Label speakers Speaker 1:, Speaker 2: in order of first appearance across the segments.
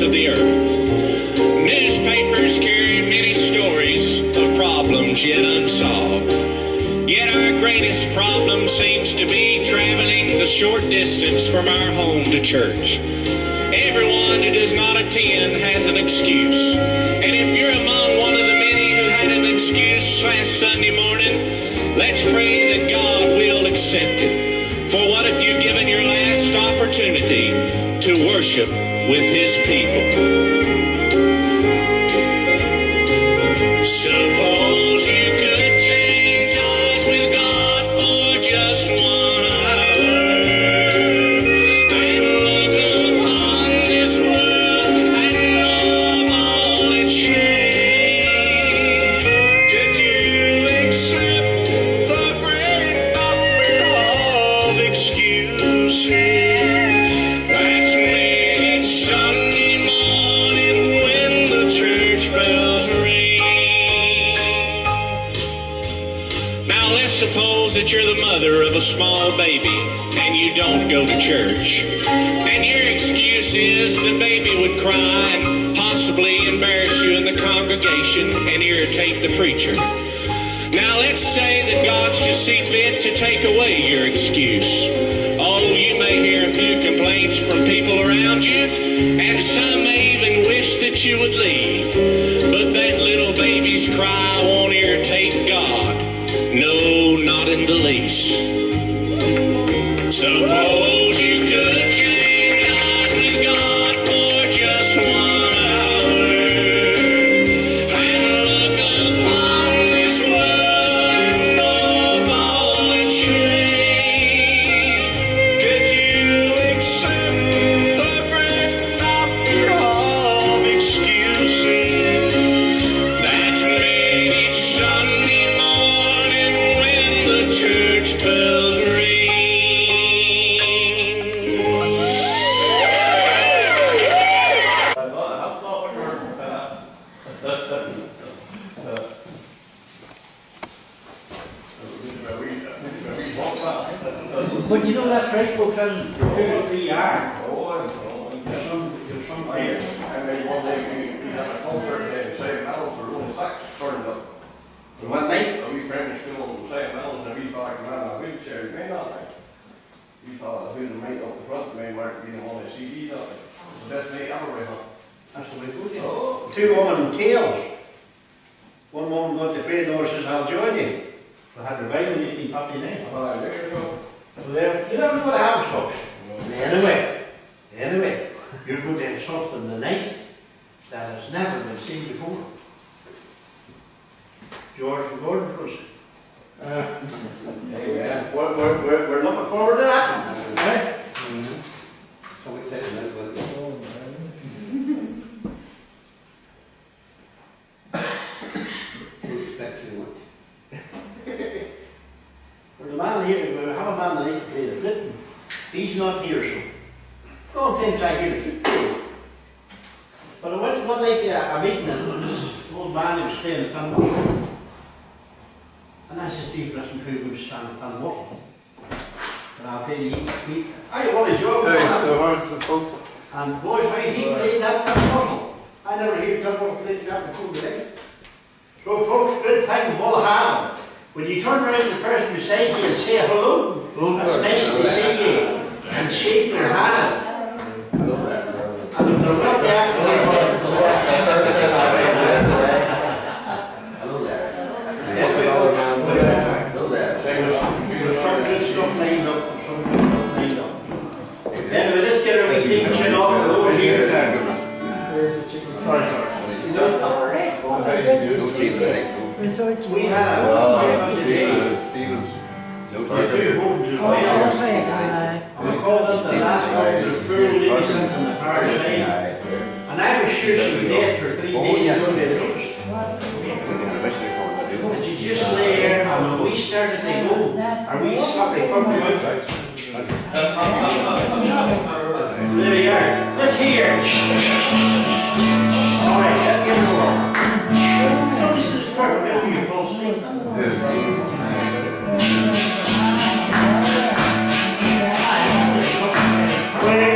Speaker 1: of the earth. Newspapers carry many stories of problems yet unsolved. Yet our greatest problem seems to be traveling the short distance from our home to church. Everyone who does not attend has an excuse. And if you're among one of the many who had an excuse last Sunday morning, let's pray that God will accept it. For what if you've given your last opportunity to worship with His people? Suppose you could change odds with God for just 1 hour and look upon this world and know of all its shame. Could you accept the great number of excuses that's made Sunday morning when the church bells ring? Now let's suppose that you're the mother of a small baby and you don't go to church. And your excuse is the baby would cry and possibly embarrass you in the congregation and irritate the preacher. Now let's say that God should see fit to take away your excuse. Oh, you may hear a few complaints from people around you, and some may even wish that you would leave. But that little baby's cry won't irritate God. No, not in the least. Suppose you could change odds with God for just 1 hour and look upon this world and know of all its shame. Could you accept the great number of excuses that's made each Sunday morning when the church bells ring?
Speaker 2: But you know that right, folks, in 2 or 3 hours. Some
Speaker 3: Here, I mean, one day we had a concert in St. Mel's, or only 6 turned up.
Speaker 2: One night?
Speaker 3: So we primary school in St. Mel's, and we thought, man, a wheelchair, you may not like. We thought, who's the mate up the front, may mark being one of the CDs on it. It's the best mate ever, we have.
Speaker 2: That's the way it goes. Oh. 2 women in tails. One woman got to pray, the Lord says, I'll join you. We had revival in 1859.
Speaker 3: Ah, there you go.
Speaker 2: So there, you don't know what happens, folks. Anyway, you're going to have something tonight that has never been seen before. George and Gordon for us.
Speaker 3: Yeah.
Speaker 2: We're looking forward to that. Right?
Speaker 4: So we take a minute, but we expect too much.
Speaker 2: Well, the man here, we have a man that needs to play the flute. He's not here, so. No times I hear the flute play. But I went one night to a meeting and this old man who was playing the tin whistle. And I said, Dave, listen, who would stand the tin whistle? And I'll tell you, I want a job. And boys, how he played that tin whistle. I never heard tin whistle played that before today. So folks, good thing, we'll have. When you turn around to the person beside you and say hello, that's nice to see you, and shake their hand. And if they're not the accent,
Speaker 4: Hello there.
Speaker 2: there's some good stuff lined up, Anyway, let's get our wee thing chin off and over here. We have
Speaker 4: Stevens.
Speaker 2: the 2 homes as well. We call them the last home, the poor ladies from the parish line. And I was sure she was dead for 3 days. And she just lay there, and when we started to go, our wee sloppy foot went out. There you are. Let's hear. All right, let's get it on. This is perfect. That'll be your pulse, Steve. Well, one day,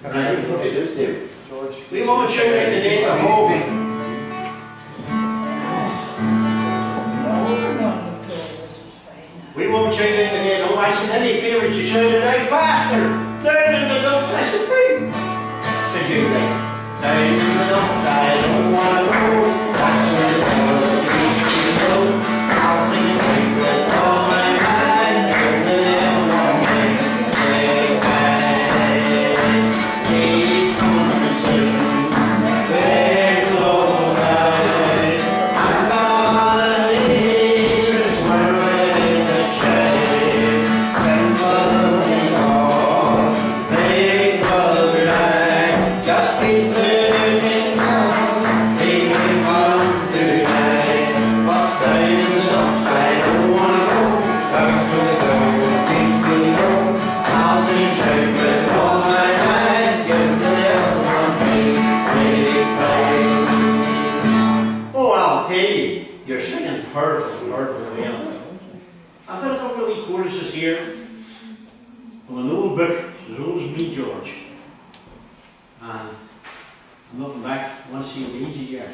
Speaker 2: Right?
Speaker 4: It is there.
Speaker 3: George.
Speaker 2: We won't show you the date of home. We won't show you the date of home. I said, any favours you show today, Pastor? Learn in the dumps. I said, "Hey." Said you, down in the dumps, I don't want to go. That's where the world needs to go. I'll sing it with all my mind. There's a little woman, say, "Hey, he's coming soon." There's a Lord, I'm gonna leave this world in a shade. And floating on, they will ride. Just keep living on, keep living on tonight. But down in the dumps, I don't wanna go. Back to the door, keep to the road. I'll sing shout with all my might. Give the devil one really play. Oh, I'll tell you, you're singing perfect well. I've got a couple of wee choruses here from an old book, the old Me George. And I'm looking back, I want to see the easy here.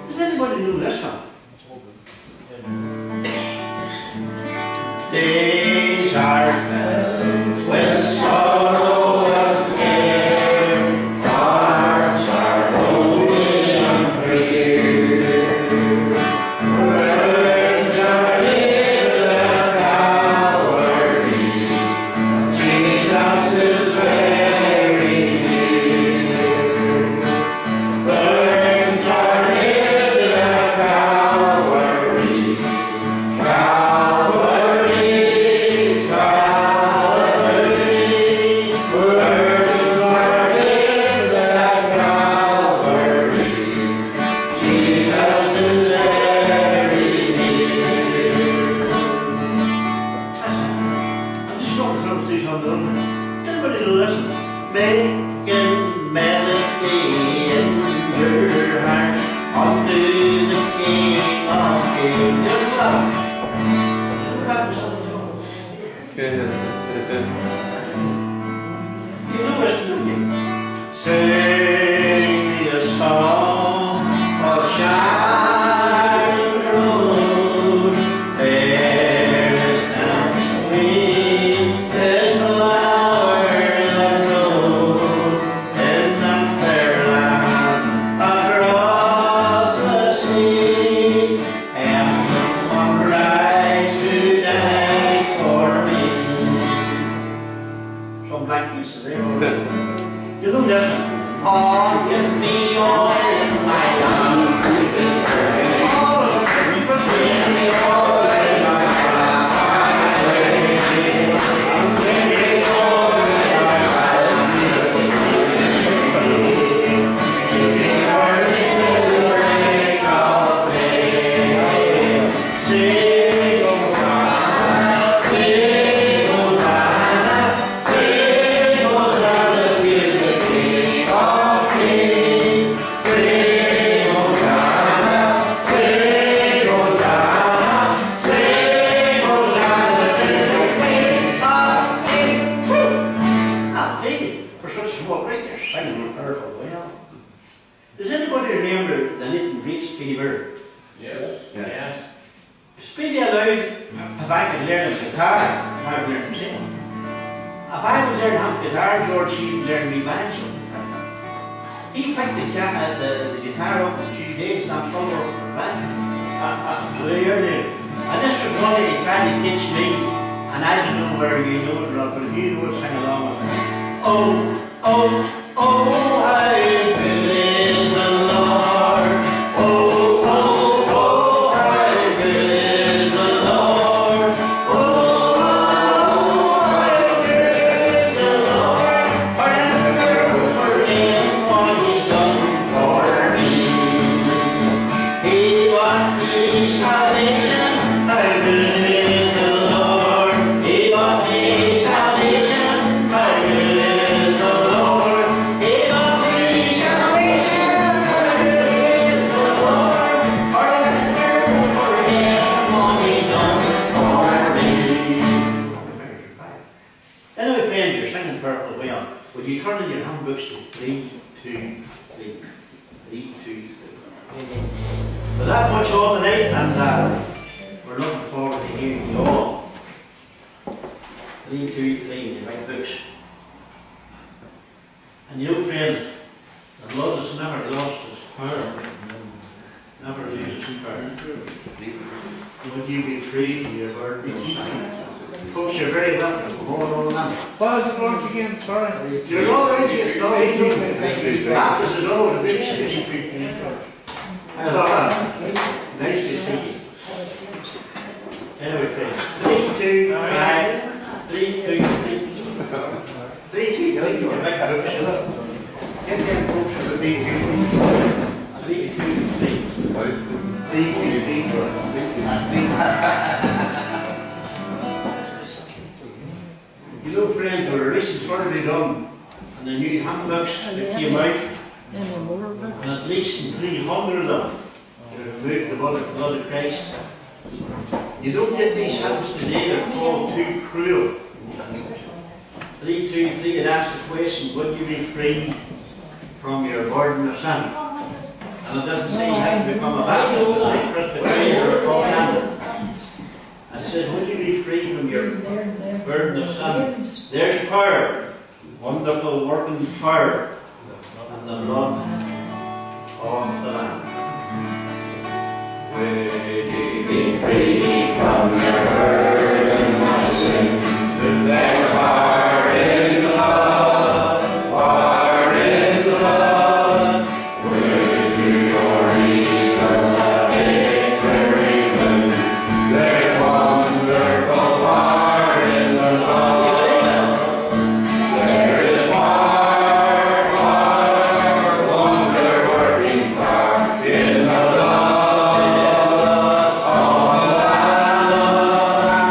Speaker 2: Does anybody know this one? Days are filled with sorrow and care, hearts are lonely and drear. Words are little at Calvary, Jesus is very near. Words are little at Calvary, Calvary, Calvary. Words are little at Calvary, Jesus is very near. I'm just not close to these on the other. Anybody know this? Making melody in your heart unto the King of Kings. Just love. You know this, don't you? Sing me a song of Sharon Road. There is now sweet as flower that grows in the fair land across the sea. And someone cries to die for me. Some black pieces there. You know this one? Oh, give me oil in my lamp. Oh, give me oil in my lamp. Give me oil in my lamp. Burning of day. Sing, Hosanna, sing, Hosanna, sing, Hosanna, give the King of Kings. Sing, Hosanna, sing, Hosanna, sing, Hosanna, give the King of Kings. Woo! I'll take it for such a small right there, singing perfect well. Does anybody remember the little Reach fever?
Speaker 3: Yes.
Speaker 4: Yes.
Speaker 2: Speak out loud, if I could learn a guitar, I would learn to sing. If I was learning how to guitar, George, he would learn me banjo. He picked the guitar up in 2 days and I'm still working the banjo. And this was one that he tried to teach me, and I don't know whether you know it or not, but if you know it, sing along with me. Oh, oh, oh, how good is the Lord. Oh, oh, oh, how good is the Lord. Oh, oh, how good is the Lord. Forever, for him, what he's done for me. He bought me salvation. How good is the Lord. He bought me salvation. How good is the Lord. He bought me salvation. you turn in your handbooks to 3, 2, 3, 3, 2, 3. With that much on the night, and we're looking forward to hearing you all. 3, 2, 3 in your right books. And you know, friends, the Lord has never lost his power. Never loses his power. Would you be free from your burden? Folks, you're very welcome to come on that.
Speaker 5: What is it lunch again? Sorry.
Speaker 2: You're all right, you know. Baptist is always a big city. Nice to see you. Anyway, friends, 3, 2, 5, 3, 2, 3. 3, 2, 3, you're back to books. Get them folks to the 3, 2, 3. 3, 2, 3. 3, 2, 3. You know, friends, there were a recent survey done on the new handbooks that came out, and at least 300 of them to remove the blood of Christ. You don't get these handbooks today, they're called too cruel. 3, 2, 3, it asks the question, would you be free from your burden of sin? And it doesn't say you have to become a Baptist, a Presbyterian, or a Covenanter. It says, would you be free from your burden of sin? There's power, wonderful working power, and the blood of the Lamb. Would you be free from your burden of sin? There's power in the blood, power in the blood. Would you or even the victory win? There's wonderful power in the blood. There is power, wonder-working power in the blood of the Lamb.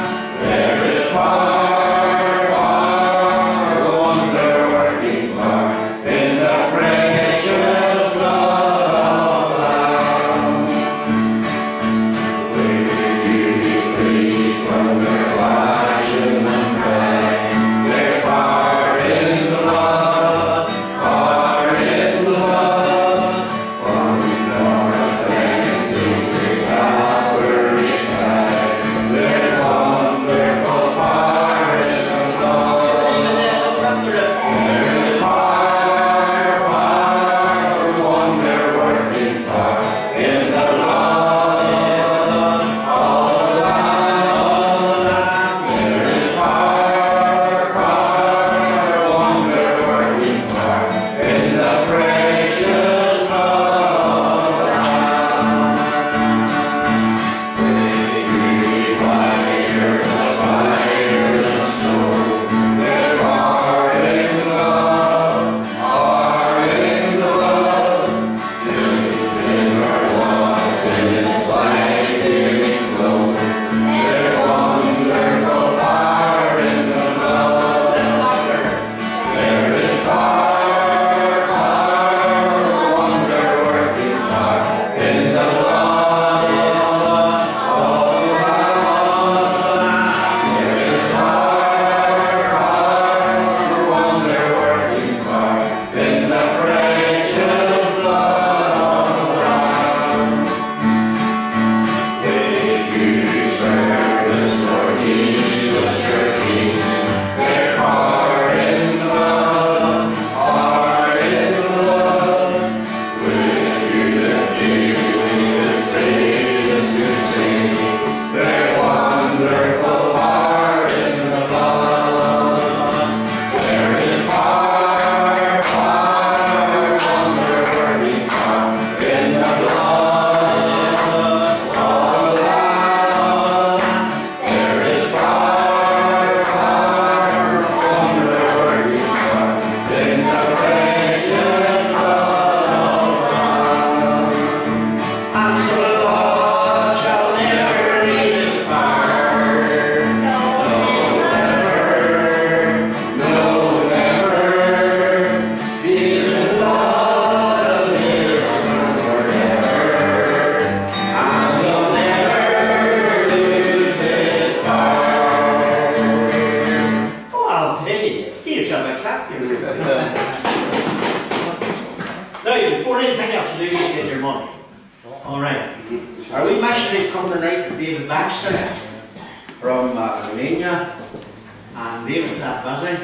Speaker 2: to do is get your money. All right. Our wee missionaries coming tonight is David Baxter from Romania, and David's that busy.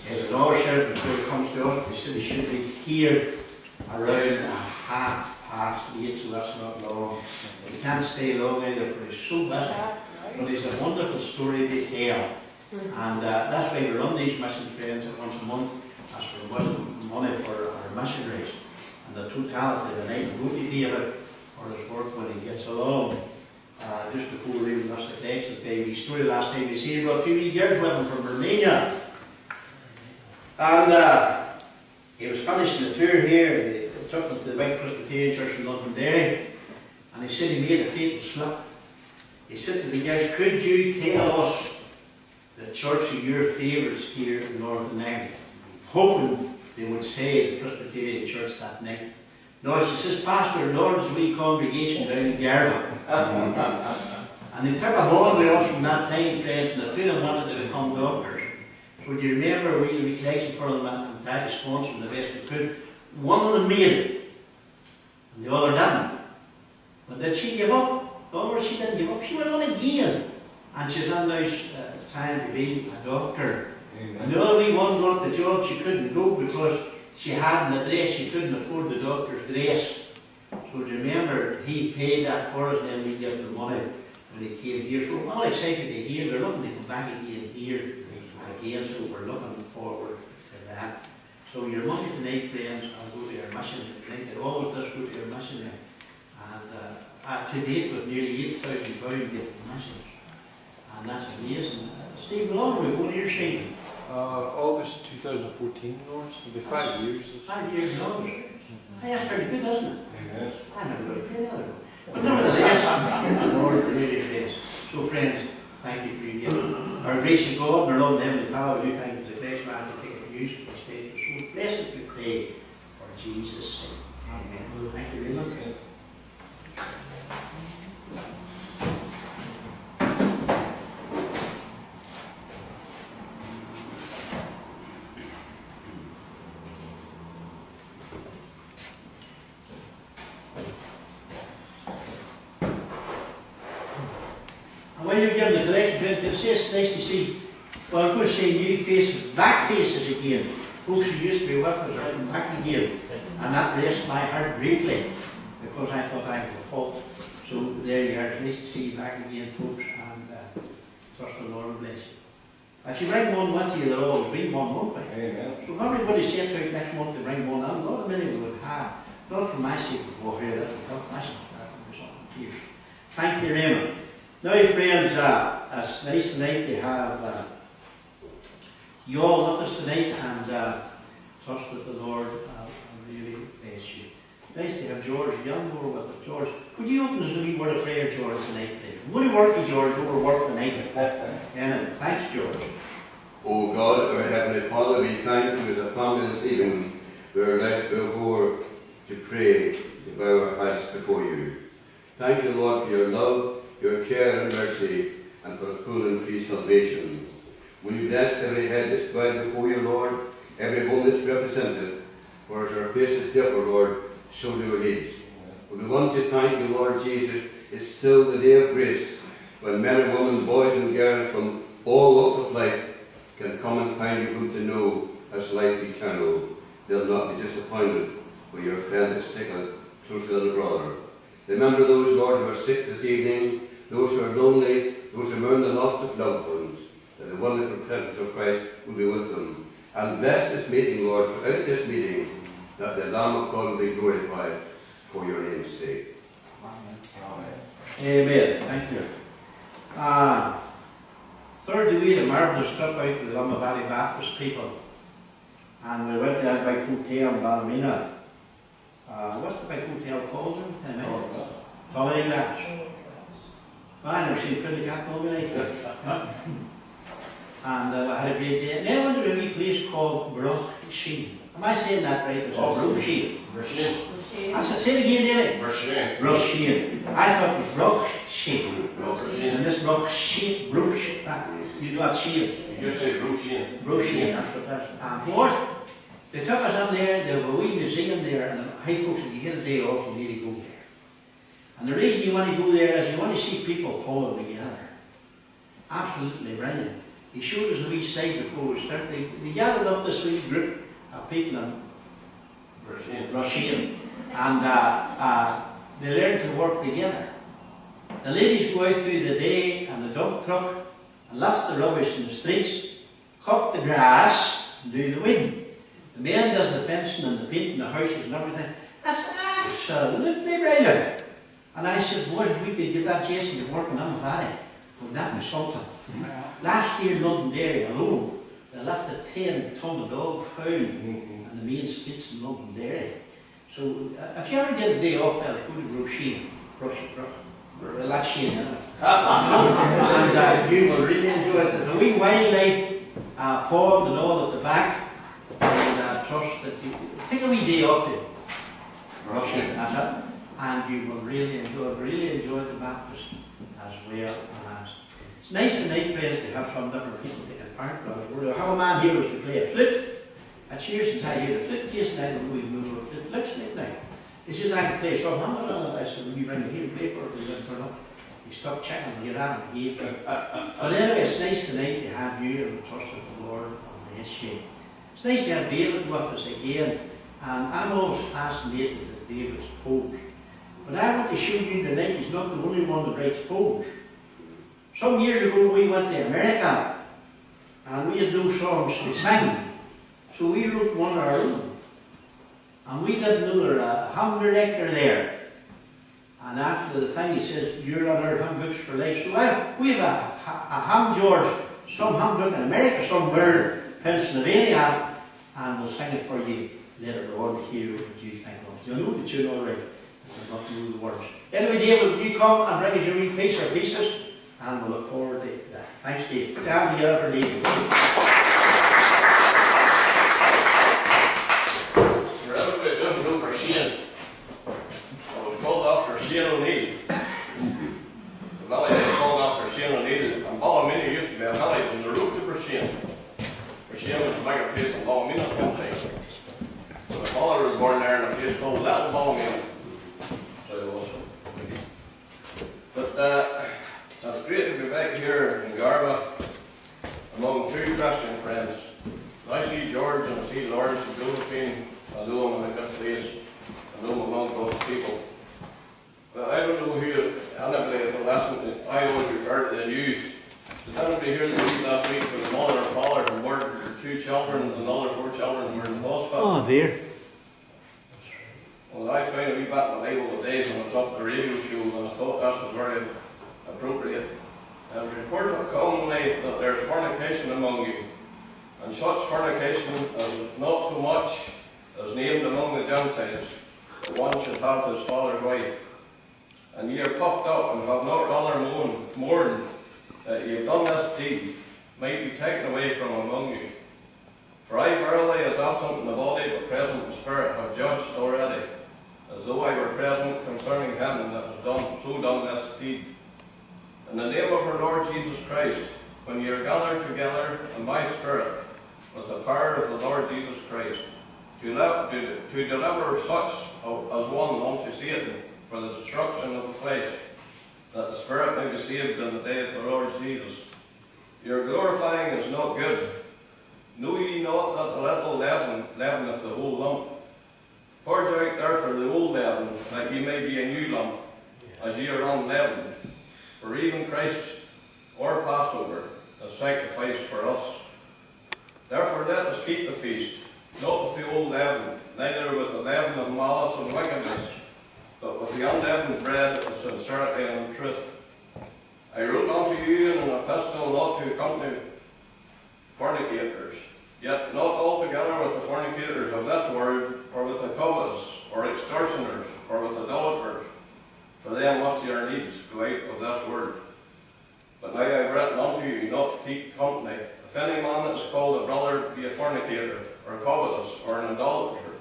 Speaker 2: He was always shared before he comes to us. He said he should be here around 8:30, so that's not long. He can't stay long either, but he's so busy. But he's a wonderful story to tell. And that's why we run these mission friends once a month, as for money for our missionaries. And the totality of the night will go to David for his work when he gets along. Just before we even lost the text, I'll tell you his story. Last time he was here, he brought 2 years with him from Romania. And he was finishing the tour here. He took him to the big Presbyterian church in Londonderry. And he said he made a fatal slip. He said to the guys, could you tell us the church of your favourites here in Northern Ireland? Hoping they would say the Presbyterian church that night. No, she says, Pastor, Lord's wee congregation down in Garvagh. And they took a bond with us from that time, friends, and the two of them wanted to become doctors. So do you remember we were collection for them and tried to sponsor them the best we could? One of them made it, and the other didn't. But did she give up? No, she didn't give up. She went on again. And she's on now trying to be a doctor. Amen. And the other wee one got the job. She couldn't go because she had an address. She couldn't afford the doctor's dress. So remember, he paid that for us, and then we gave him the money when he came here. So we're all excited to hear. We're looking to come back again here again. So we're looking forward to that. So your money tonight, friends, will go to your missionary. Tonight it always does go to your missionary. And to date, with nearly 8,000 pounds given to missions. And that's amazing. Steve, how long are we going here, Steve?
Speaker 6: August 2014, Lord. It'll be 5 years.
Speaker 2: 5 years long. That's pretty good, doesn't it?
Speaker 3: Yes.
Speaker 2: I never got to pay another one. But nevertheless, the Lord really praise. So friends, thank you for your giving. Our gracious God, and our Lord and Heavenly Father, we do thank you for the grace man to take it use for the state. So blessed we pray for Jesus' sake. Amen. Thank you very much. When you're giving the collection, it's just nice to see, well, I'm going to say new faces, back faces again. Folks who used to be with us are coming back again. And that raised my heart greatly, because I thought I was at fault. So there you are, it's nice to see you back again, folks, and trust the Lord will bless you. If you bring one with you, they'll always be one, won't they?
Speaker 3: Amen.
Speaker 2: So if everybody sets out next month to bring one, I'm not a many would have. Not for my sake of go here, that would help my sake, that would be something fierce. Thank you, Raymond. Now, friends, it's nice tonight to have you all with us tonight, and trust that the Lord will really bless you. Nice to have George Youngmore with us. George, could you open us a wee word of prayer, George, tonight, please? I'm going to work you, George, over work tonight. And thanks, George.
Speaker 4: Oh God, our Heavenly Father, we thank you as a family this evening. We are left before to pray, to bow our hearts before you. Thank you, Lord, for your love, your care and mercy, and for full and free salvation. Will you bless every head that's bowed before you, Lord, every home that's represented, for as our faces differ, Lord, so do our heads. We want to thank you, Lord Jesus. It's still the day of grace, when men and women, boys and girls from all walks of life can come and find you whom to know as life eternal. They'll not be disappointed with your friend that's taken closer than a brother. Remember those, Lord, who are sick this evening, those who are lonely, those who mourn the loss of loved ones, that the wonderful presence of Christ will be with them. And bless this meeting, Lord, throughout this meeting, that the Lamb of God will be glorified for your name's sake.
Speaker 2: Amen. Amen. Thank you. Third week, a marvellous trip out with the Lumma Valley Baptist people. And we went to that big hotel in Ballymena. What's the big hotel called? Tommy Glass. I never seen Philly Cat in my life. And we had a great day. Then we went to a wee place called Bruch Sheen. Am I saying that right? It's Bruch Sheen. I said, say it again, David. Bruch Sheen. I thought it was Bruch Sheen. And this Bruch Sheen, Bruch Sheen. You do that Sheen.
Speaker 3: You just say Bruce Sheen.
Speaker 2: Bruch Sheen, that's what that's. And what? They took us on there, there was a wee museum there, and hey folks, if you get a day off, you need to go there. And the reason you want to go there is you want to see people pulling together. Absolutely brilliant. He showed us a wee side before we started. They gathered up this wee group of people in Russia, and they learned to work together. The ladies go out through the day and the dump truck and lift the rubbish in the streets, cut the grass and do the weeding. The man does the fencing and the painting, the houses and everything. That's absolutely brilliant. And I said, boy, if we could get that Jason to working on the valley, wouldn't that be something? Last year in Londonderry alone, they lifted 10 ton of dog food in the main streets in Londonderry. So if you ever get a day off, I'll go to Roisin, that's Shane, isn't it? And you will really enjoy it. There's a wee wildlife pond and all at the back. And trust that you take a wee day off to Roisin, that's it. And you will really enjoy the Baptist as well. It's nice tonight, friends, to have some different people taking part from it. We'll have a man here who's to play a flute. That's years since I hear the flute. Jason, I don't know even know what flute looks like now. He says I can play some hammer on it. I said, will you bring it here and play for it? We're going to turn up. He stopped checking to get out of the gate. But anyway, it's nice tonight to have you and trust in the Lord on the issue. It's nice to have David with us again. And I'm always fascinated at David's poems. But I want to show you tonight he's not the only one that writes poems. Some years ago we went to America and we had no songs to sing. So we wrote one of our own. And we didn't know there was a hymn director there. And after the thing he says, you're on our hymn books for life. So we have a hymn George, some hymn book in America somewhere, Pennsylvania, and we'll sing it for you later on here. What do you think of? You'll know the tune all right. You'll not know the words. Anyway, David, will you come and bring us your wee piece or pieces? And we'll look forward to that. Thanks, Dave. Put your hand together for David.
Speaker 3: For everybody who doesn't know Shane, I was called after Shane O'Neill. The valley was called after Shane O'Neill, and Ballymena used to be a valley on the road to Brescian. Brescian was a bigger place than Ballymena at one time. So my father was born there in a place called Little Ballymena. So it was. But it's great to be back here in Garvagh among true Christian friends. I see George and I see Lawrence and Josephine. I know I'm in a good place. I know I'm among God's people. But I don't know who anybody will listen to. I always refer to the news. Did anybody hear the news last week when the mother and father had murdered their 2 children and another 4 children were in the hospital?
Speaker 2: Oh dear.
Speaker 3: Well, I found a wee bit in the Bible today when I was up at the radio show, and I thought that was very appropriate. It was reported commonly that there is fornication among you, and such fornication is not so much as named among the Gentiles, that one should have his father's wife. And ye are puffed up, and have not rather mourned that ye have done this deed, might be taken away from among you. For I verily, as absent in the body, but present in spirit, have judged already, as though I were present concerning him that has done this deed. In the name of our Lord Jesus Christ, when ye are gathered together in my spirit, with the power of the Lord Jesus Christ, to deliver such as one unto Satan for the destruction of the flesh, that the spirit may be saved in the day of the Lord Jesus. Your glorifying is not good. Know ye not that the little leaven leaveneth the whole lump? Purge out therefore the old leaven, that ye may be a new lump, as ye are unleavened. For even Christ, our Passover, is sacrificed for us. Therefore let us keep the feast, not with the old leaven, neither with the leaven of malice and wickedness, but with the unleavened bread of sincerity and truth. I wrote unto you in an epistle not to accompany fornicators, yet not altogether with the fornicators of this word, or with the covetous, or extortioners, or with idolaters, for them must your needs go out of this word. But now I have written unto you not to keep company. If any man that is called a brother be a fornicator, or a covetous, or an idolater,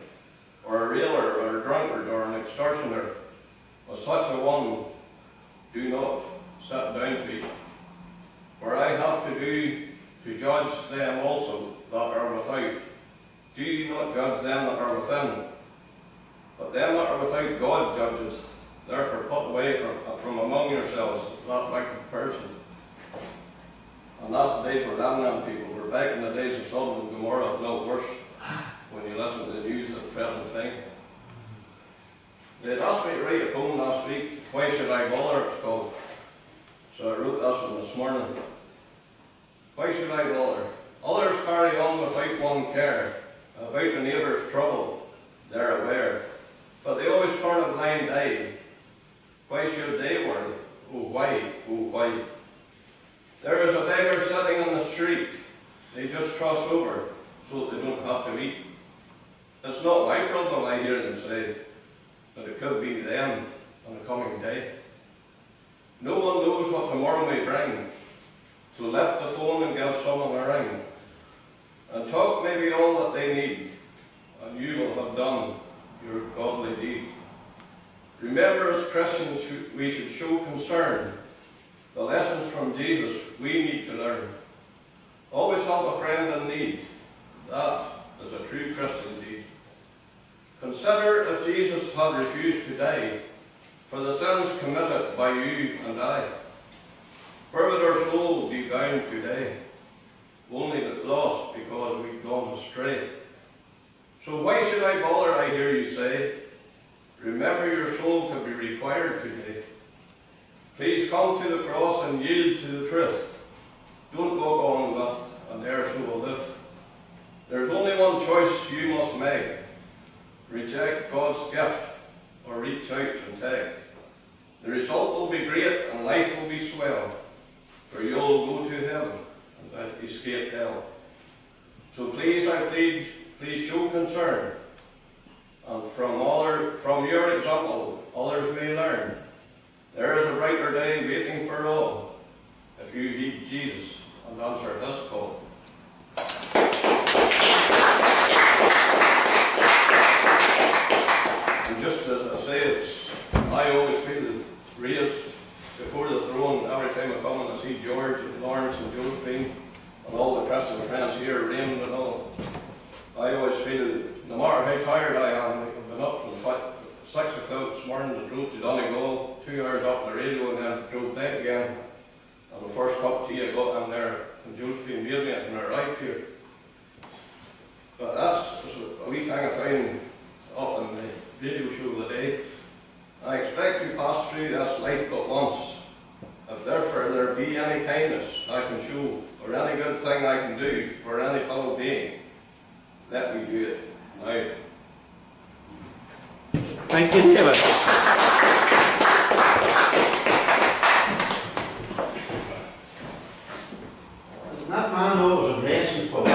Speaker 3: or a railer, or a drunkard, or an extortioner, with such a one do not sit down to eat. For I have to do to judge them also that are without, Do ye not judge them that are within? But them that are without God judges. Therefore put away from among yourselves that wicked person. And that's the days we're living in, people. We're back in the days of Sodom and Gomorrah, if not worse, when you listen to the news at the present time. They had asked me to write a poem last week, Why Should I Bother, it's called. So I wrote this one this morning. Why should I bother? Others carry on without one care, about the neighbour's trouble, they're aware. But they always turn a blind eye. Why should they worry? Oh why, oh why? There is a beggar sitting on the street. They just cross over so that they don't have to eat. It's not my problem, I hear them say, but it could be them on a coming day. No one knows what tomorrow may bring, so lift the phone and give someone a ring. And talk may be all that they need, and you will have done your godly deed. Remember, as Christians, we should show concern. The lessons from Jesus we need to learn. Always help a friend in need. That is a true Christian deed. Consider if Jesus had refused to die for the sins committed by you and I. Where would our soul be bound today? Only but lost because we've gone astray. So why should I bother, I hear you say? Remember, your soul could be required today. Please come to the cross and yield to the truth. Don't walk on with and there so will live. There's only one choice you must make. Reject God's gift or reach out and take. The result will be great and life will be swell, for you'll go to heaven and escape hell. So please, I plead, please show concern, and from your example others may learn. There is a brighter day waiting for all, if you heed Jesus and answer his call. And just as I say, I always feel raised before the throne every time I come and I see George and Lawrence and Josephine and all the Christian friends here, Raymond and all. I always feel, no matter how tired I am, like I've been up from 6 o'clock this morning and drove to Donegal, 2 hours up the radio and then drove back again. And the first cup of tea I got in there, and Josephine made me it when I arrived here. But that's a wee thing I found up in the radio show of the day. I expect to pass through this life but once. If therefore there be any kindness I can show, or any good thing I can do for any fellow being, let me do it now.
Speaker 2: Thank you, David. That man always a blessing for us.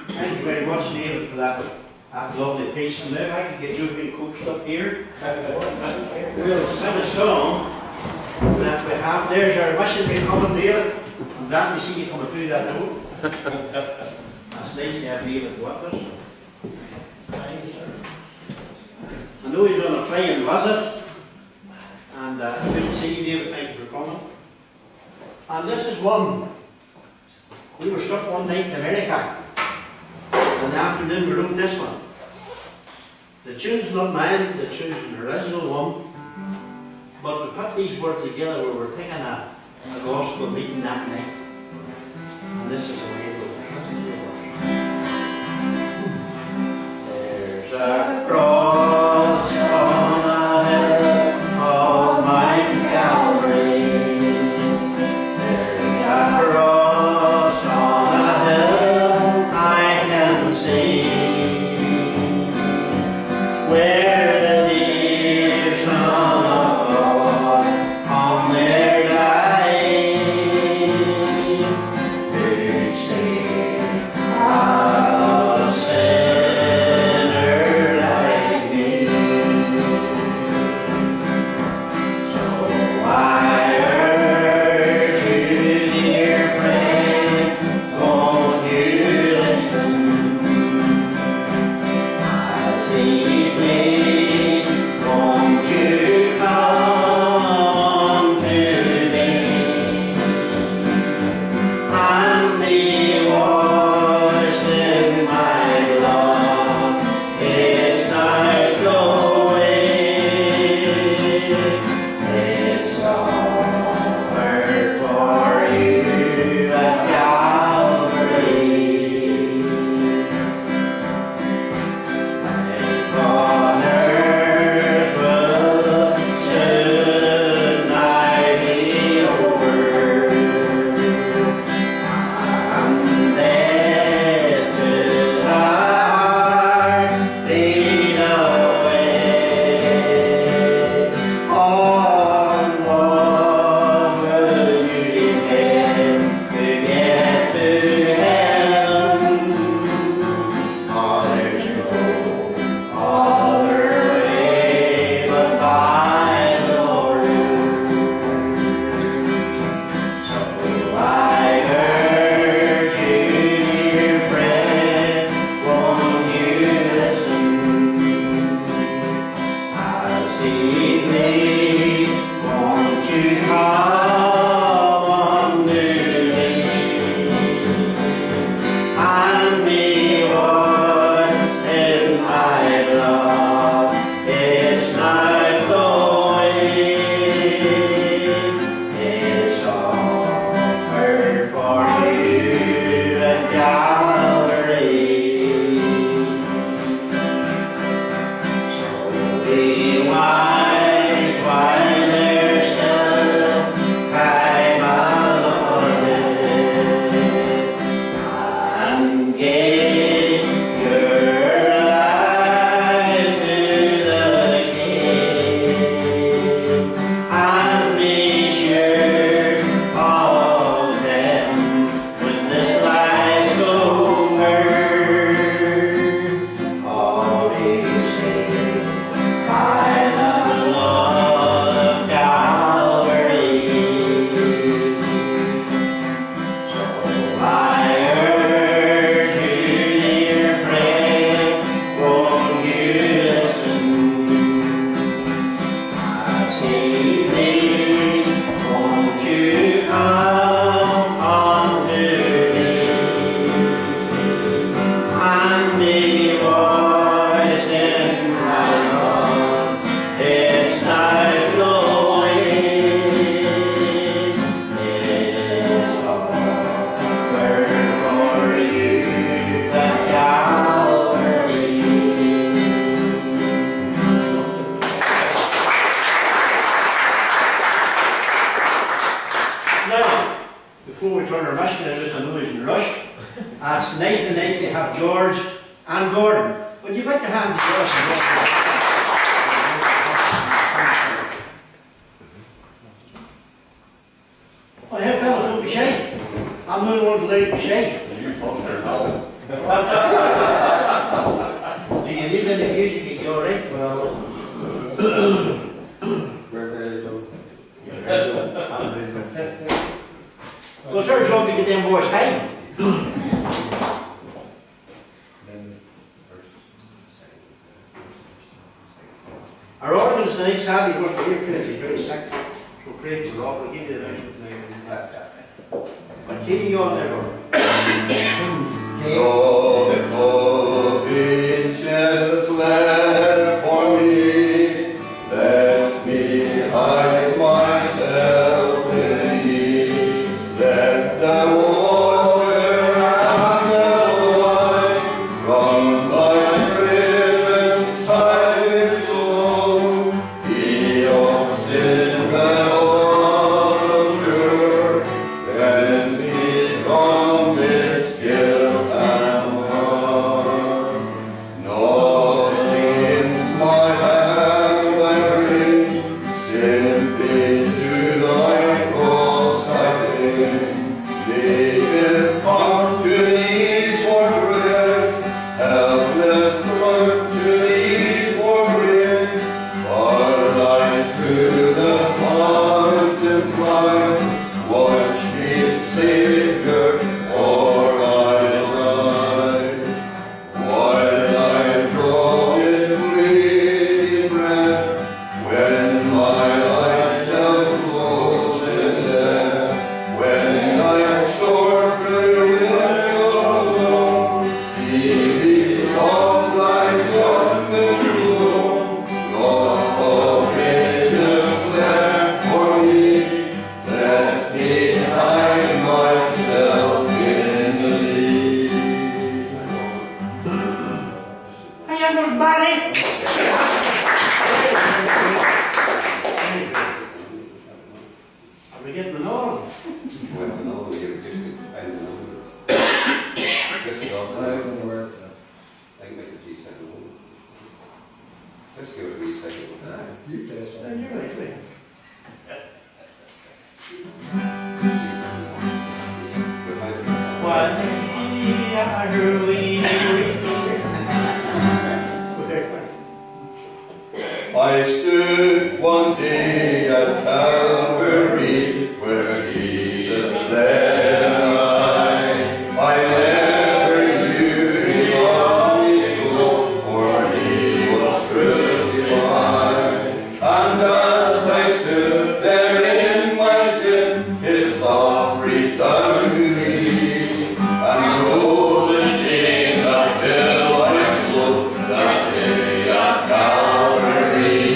Speaker 2: Thank you very much, David, for that lovely piece. And now I can get you being coached up here. We'll sing a song that we have. There's our missionary coming, David. I'm glad to see you coming through that door. That's nice to have David with us. I know he's on a flying visit, and good to see you, David. Thank you for coming. And this is one. We were stuck one night in America. In the afternoon we wrote this one. The tune's not mine, the tune's an original one. But we put these words together when we were taking a gospel meeting that night. And this is the way it goes. There's a cross on a hill, Almighty Calvary. There's a cross on a hill I can see, where the dear Son of God on their dying, who saved a sinner like me. So I urge you, dear friend, won't you listen? nice tonight to have George and Gordon. Would you put your hands in George and Gordon? Oh, yeah, fella, don't be shy. I'm the only one allowed to be shy.
Speaker 3: You folks are now.
Speaker 2: Do you need any music? Are you alright?
Speaker 7: We're very low.
Speaker 2: Well, sir, it's long to get them boys high. Our organs tonight, sadly, was to hear friends, he's very sick. So pray for the Lord, we'll give you the next one. But keep you on there, Lord.
Speaker 4: Lord, oh, just left for me, let me hide myself in thee, let the water and the wine from thy riven side flow, he of sin and all pure, cleanse me from its guilt and harm. Nothing in my hand I bring, simply to thy cross I cling. Naked come to thee for bread, helpless run to thee for rain. Far I through the mountain climb, watch me, Saviour, or I die. While I draw in waiting breath, when my eyes shall close in death, when I am sure through will alone, see thee of thy judgment gloom, not of angels left for me, let me hide myself in thee.
Speaker 2: Hey, everybody! Are we getting an order?
Speaker 4: Well, no, you're just, I don't know. Just get off
Speaker 7: I
Speaker 4: the,
Speaker 7: don't know where it's at.
Speaker 4: I can make the G7 one. Let's give it a wee second.
Speaker 7: You play
Speaker 2: Oh,
Speaker 7: something.
Speaker 2: you're right, right. One
Speaker 4: I stood one day at Calvary where Jesus led I never knew beyond his soul, for he was crucified. And as I stood there in my sin, his love reached out to me. And though the shame that filled my soul that day at Calvary,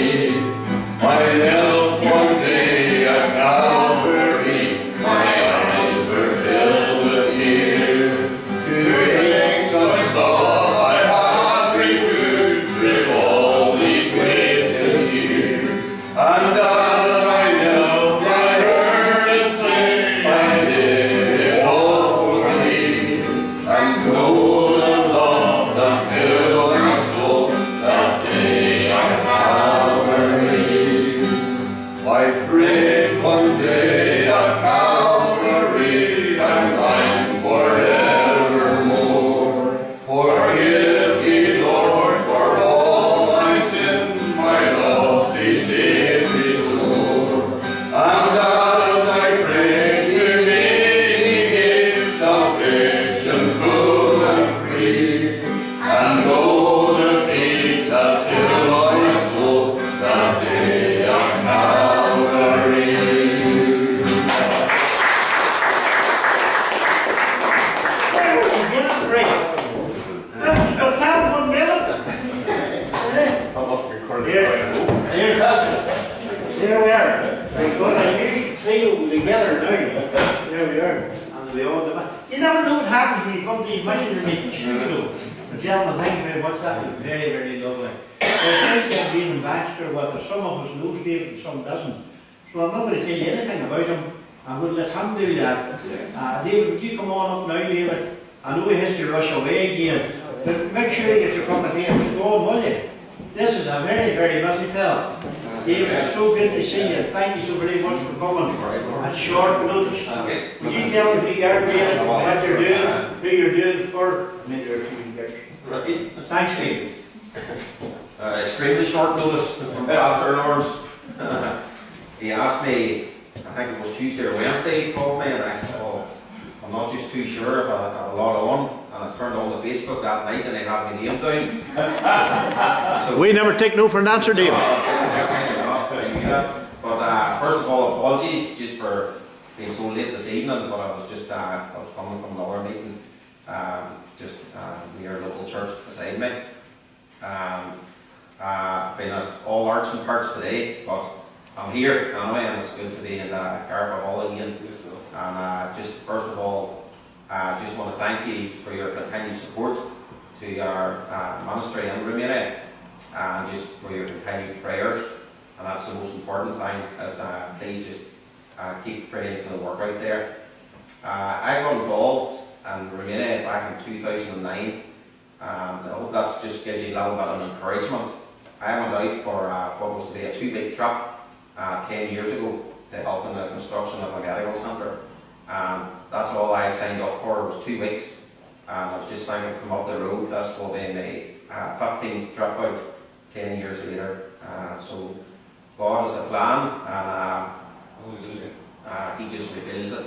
Speaker 4: I knelt one day at Calvary, my eyes were filled with tears. To think such love I have refused through all these wasted years. And as I knelt, I heard him say, I did it all for thee. And though the love that filled my soul that day at Calvary, I prayed one day at Calvary and I'm forevermore. Forgive me, Lord, for all my sins, my love's tasted me sore. And as I prayed to me, he gave salvation full and free. And oh, the peace that filled my soul that day at Calvary.
Speaker 3: That must be according to
Speaker 2: Here.
Speaker 3: my home.
Speaker 2: There we are. We've got a new trio together now. There we are. And we all the You never know what happens when you come to these minor meetings. You know. But gentlemen, thank you very much. That was very, very lovely. It's nice to have David Baxter with us. Some of us knows David and some doesn't. So I'm not going to tell you anything about him. I'm going to let him do that. David, would you come on up now, David? I know he has to rush away again, but make sure he gets your cup of tea and stone, will you? This is a very, very busy fella. Dave, it's so good to see you. Thank you so very much for coming at short notice. Would you tell me, Garvagh, what you're doing, who you're doing it for? Maybe there are two pictures. Thanks, Dave.
Speaker 8: Extremely short notice from Pastor Lawrence. He asked me, I think it was Tuesday or Wednesday, he called me, and I said, well, I'm not just too sure if I have a lot on. And I turned on the Facebook that night and they had my name down. So,
Speaker 2: We never take no for an answer, Dave.
Speaker 8: but first of all, apologies just for being so late this evening, but I was coming from another meeting, just near a local church beside me. Been at all arts and parts today, but I'm here anyway, and it's good to be in Garvagh again. And just first of all, I just want to thank you for your continued support to our ministry in Romania, and just for your continued prayers. And that's the most important thing, is please just keep praying for the work out there. I got involved in Romania back in 2009, and I hope that just gives you a little bit of encouragement. I went out for what was to be a 2-week trip 10 years ago to help in the construction of a medical centre. And that's all I signed up for, was 2 weeks. And I was just thinking, come up the road, this will be my 15th trip out 10 years later. So God has a plan, and He just reveals it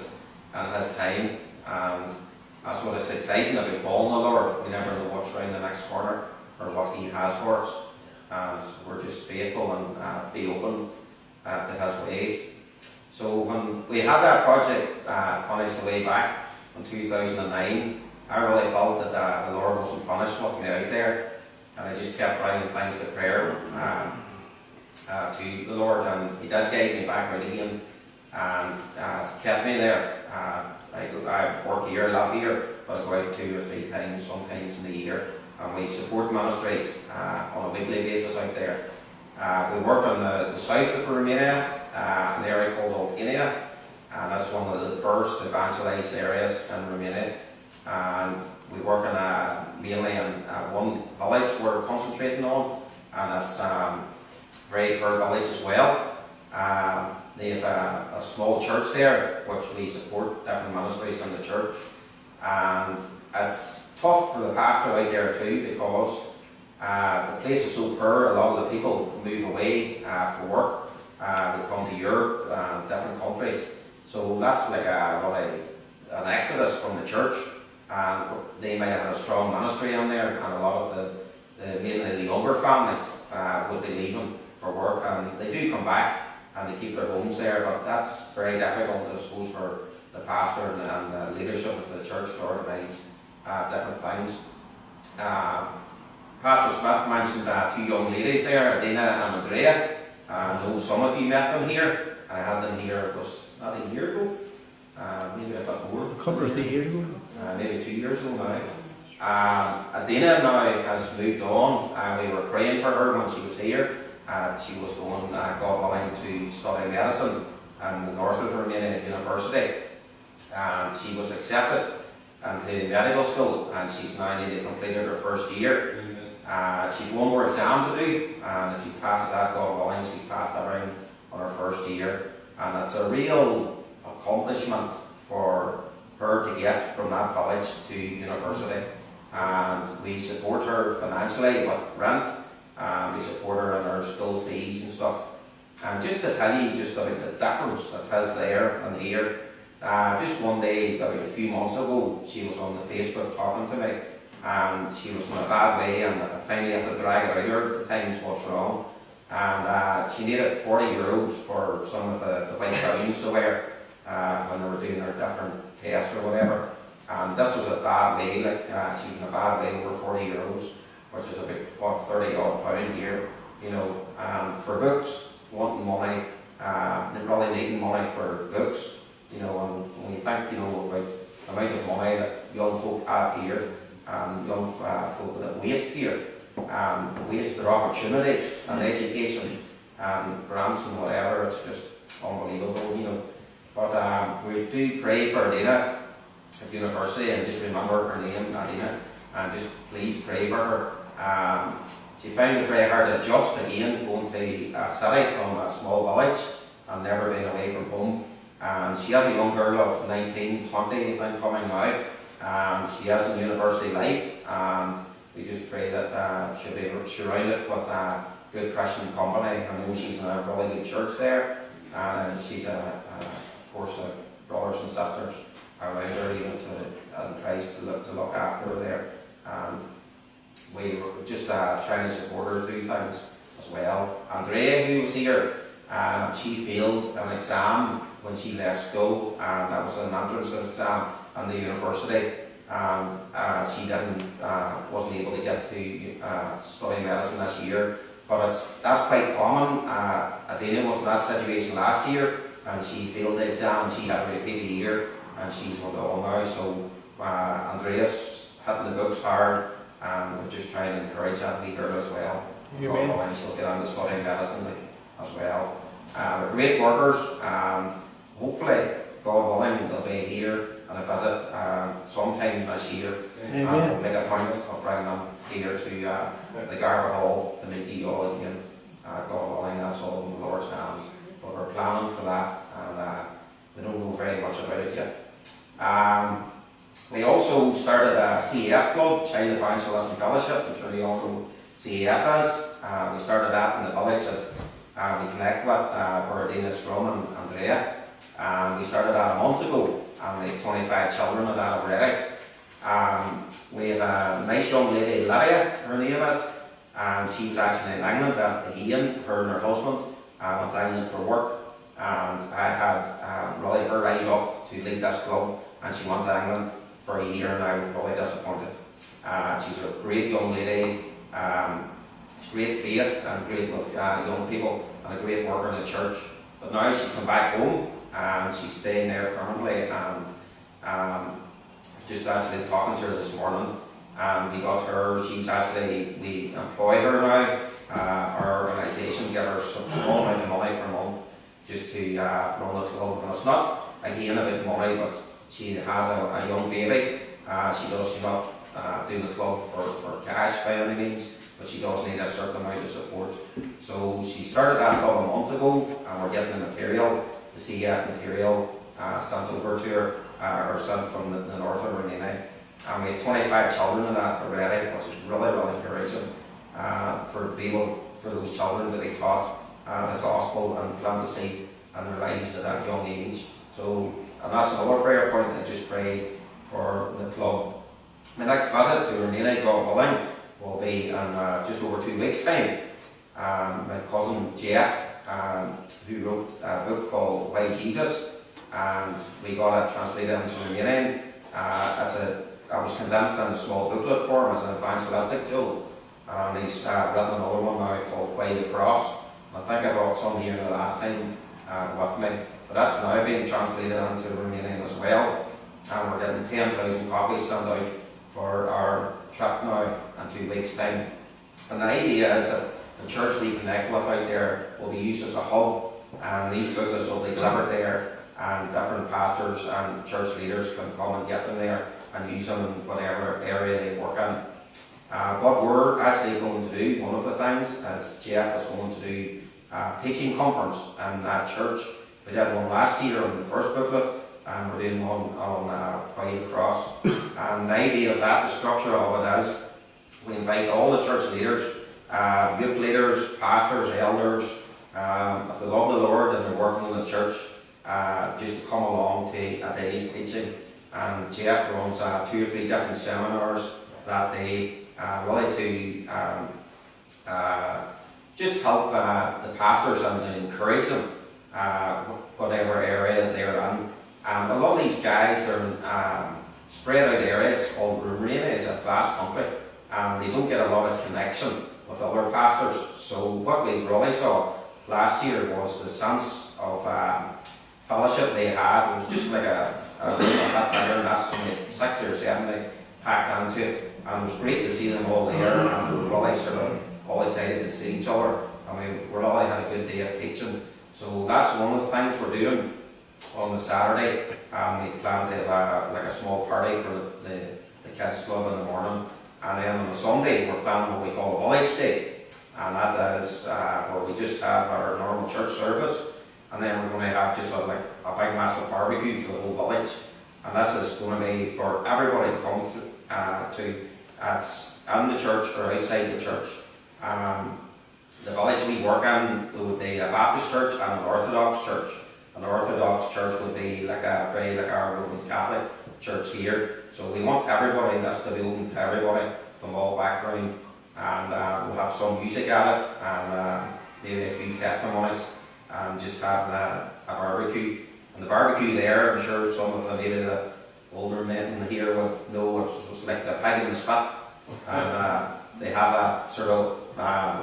Speaker 8: in His time. And that's what is exciting about following the Lord. We never know what's around the next corner or what He has for us. And we're just faithful and be open to His ways. So when we had that project finished way back in 2009, I really felt that the Lord wasn't finished with me out there, and I just kept bringing things to prayer to the Lord, and He did guide me back out again and kept me there. I work here, live here, but I go out 2 or 3 times, sometimes in the year, and we support ministries on a weekly basis out there. We work on the south of Romania, an area called Oltenia, and that's one of the first evangelized areas in Romania. And we work mainly in one village we're concentrating on, and that's a very poor village as well. They have a small church there, which we support different ministries in the church. And it's tough for the pastor out there too, because the place is so poor. A lot of the people move away for work. They come to Europe, different countries. So that's like an exodus from the church. And they might have had a strong ministry in there, and a lot of mainly the younger families would be leaving for work, and they do come back and they keep their homes there. But that's very difficult, I suppose, for the pastor and the leadership of the church to organise different things. Pastor Smith mentioned 2 young ladies there, Adina and Andrea. I know some of you met them here. I had them here, was that a year ago? Maybe a bit more.
Speaker 2: A couple of 3 years ago.
Speaker 8: Maybe 2 years ago now. Adina now has moved on. We were praying for her when she was here. She was going, God willing, to study medicine in the north of Romania University. And she was accepted into medical school, and she's now nearly completed her first year. She's one more exam to do, and if she passes that, God willing, she's passed that round on her first year. And it's a real accomplishment for her to get from that village to university. And we support her financially with rent, and we support her in her school fees and stuff. And just to tell you just about the difference that is there and here, just one day, about a few months ago, she was on the Facebook talking to me, and she was in a bad way, and I finally had to drag her out there at the times what's wrong. And she needed €40 for some of the white gowns to wear when they were doing their different tests or whatever. And this was a bad way, she was in a bad way, over €40, which is about, £30 here, you know. And for books, wanting money, really needing money for books, you know. And when you think, you know, about the amount of money that young folk have here, and young folk that waste here, waste their opportunities and education and grants and whatever, it's just unbelievable, you know. But we do pray for Adina, at university, and just remember her name, Nadina, and just please pray for her. She found it very hard to adjust again, going to a city from a small village and never been away from home. And she has a young girl of 19, 20, I think, coming now. She has a university life, and we just pray that she'll be surrounded with a good Christian company. I know she's in a really good church there, and she's, of course, brothers and sisters around her, even and tries to look after her there. And we were just trying to support her through things as well. Andrea, who was here, she failed an exam when she left school, and that was an entrance exam in the university, and she wasn't able to get to study medicine this year. But that's quite common. Adina was in that situation last year, and she failed the exam. She had to repeat a year, and she's went on now. So Andrea's hitting the books hard, and we're just trying to encourage that wee girl as well. And she'll get on to studying medicine as well. They're great workers, and hopefully, God willing, they'll be here and a visit sometime this year. And we'll make a point of bringing them here to the Garvagh Hall to meet you all again. God willing, that's all in the Lord's hands. But we're planning for that, and we don't know very much about it yet. We also started a CAF club, Child Evangelism Fellowship. I'm sure you all know CAF is. We started that in the village that we connect with, where Adina's from, and Andrea. We started that a month ago, and we have 25 children of that already. We have a nice young lady, Lydia, her name is, and she was actually in England at Ian, her and her husband went to England for work, and I had really her right up to lead this club, and she went to England for a year, and I was really disappointed. She's a great young lady, she's great faith and great with young people, and a great worker in the church. But now she's come back home, and she's staying there permanently, and I was just actually talking to her this morning, and we got her, we employ her now. Our organisation give her some small amount of money per month just to run the club. And it's not again about money, but she has a young baby. She does not do the club for cash by any means, but she does need a certain amount of support. So she started that club a month ago, and we're getting the material, the CF material, sent over to her, or sent from the north of Romania. And we have 25 children in that already, which is really, really encouraging for those children to be taught the gospel and plant the seed in their lives at that young age. So, and that's another prayer point, I just pray for the club. My next visit to Romania, God willing, will be in just over 2 weeks' time. My cousin Jeff, who wrote a book called Why Jesus, and we got it translated into Romanian. I was condensed in a small booklet for him as an evangelistic tool, and he's written another one now called Why the Cross. I think I brought some here the last time with me, but that's now being translated into Romanian as well, and we're getting 10,000 copies sent out for our trip now in 2 weeks' time. And the idea is that the church we connect with out there will be used as a hub, and these booklets will be delivered there, and different pastors and church leaders can come and get them there and use them in whatever area they work in. What we're actually going to do, one of the things, is Jeff is going to do a teaching conference in that church. We did one last year on the first booklet, and we're doing one on Why the Cross. And the idea of that, the structure of it is, we invite all the church leaders, youth leaders, pastors, elders, if they love the Lord and they're working in the church, just to come along to a day's teaching. And Jeff runs 2 or 3 different seminars that day, really to just help the pastors and to encourage them, whatever area they're in. And a lot of these guys are in spread out areas. Romania is a vast country, and they don't get a lot of connection with other pastors. So what we really saw last year was the sense of fellowship they had. It was just like a bit better, and that's only 60 or 70 packed into it. And it was great to see them all there, and we were really sort of all excited to see each other. I mean, we really had a good day of teaching. So that's one of the things we're doing. on the Saturday. We plan to have like a small party for the kids club in the morning, and then on the Sunday we're planning what we call a village day, and that is where we just have our normal church service, and then we're going to have just like a big massive barbecue for the whole village, and this is going to be for everybody to come to in the church or outside the church. The village we work in would be a Baptist church and an Orthodox church. An Orthodox church would be like our Roman Catholic church here. So we want everybody, this to be open to everybody from all background, and we'll have some music at it, and maybe a few testimonies, and just have a barbecue. And the barbecue there, I'm sure some of the maybe the older men here would know it was like the pig in the spit, and they have that sort of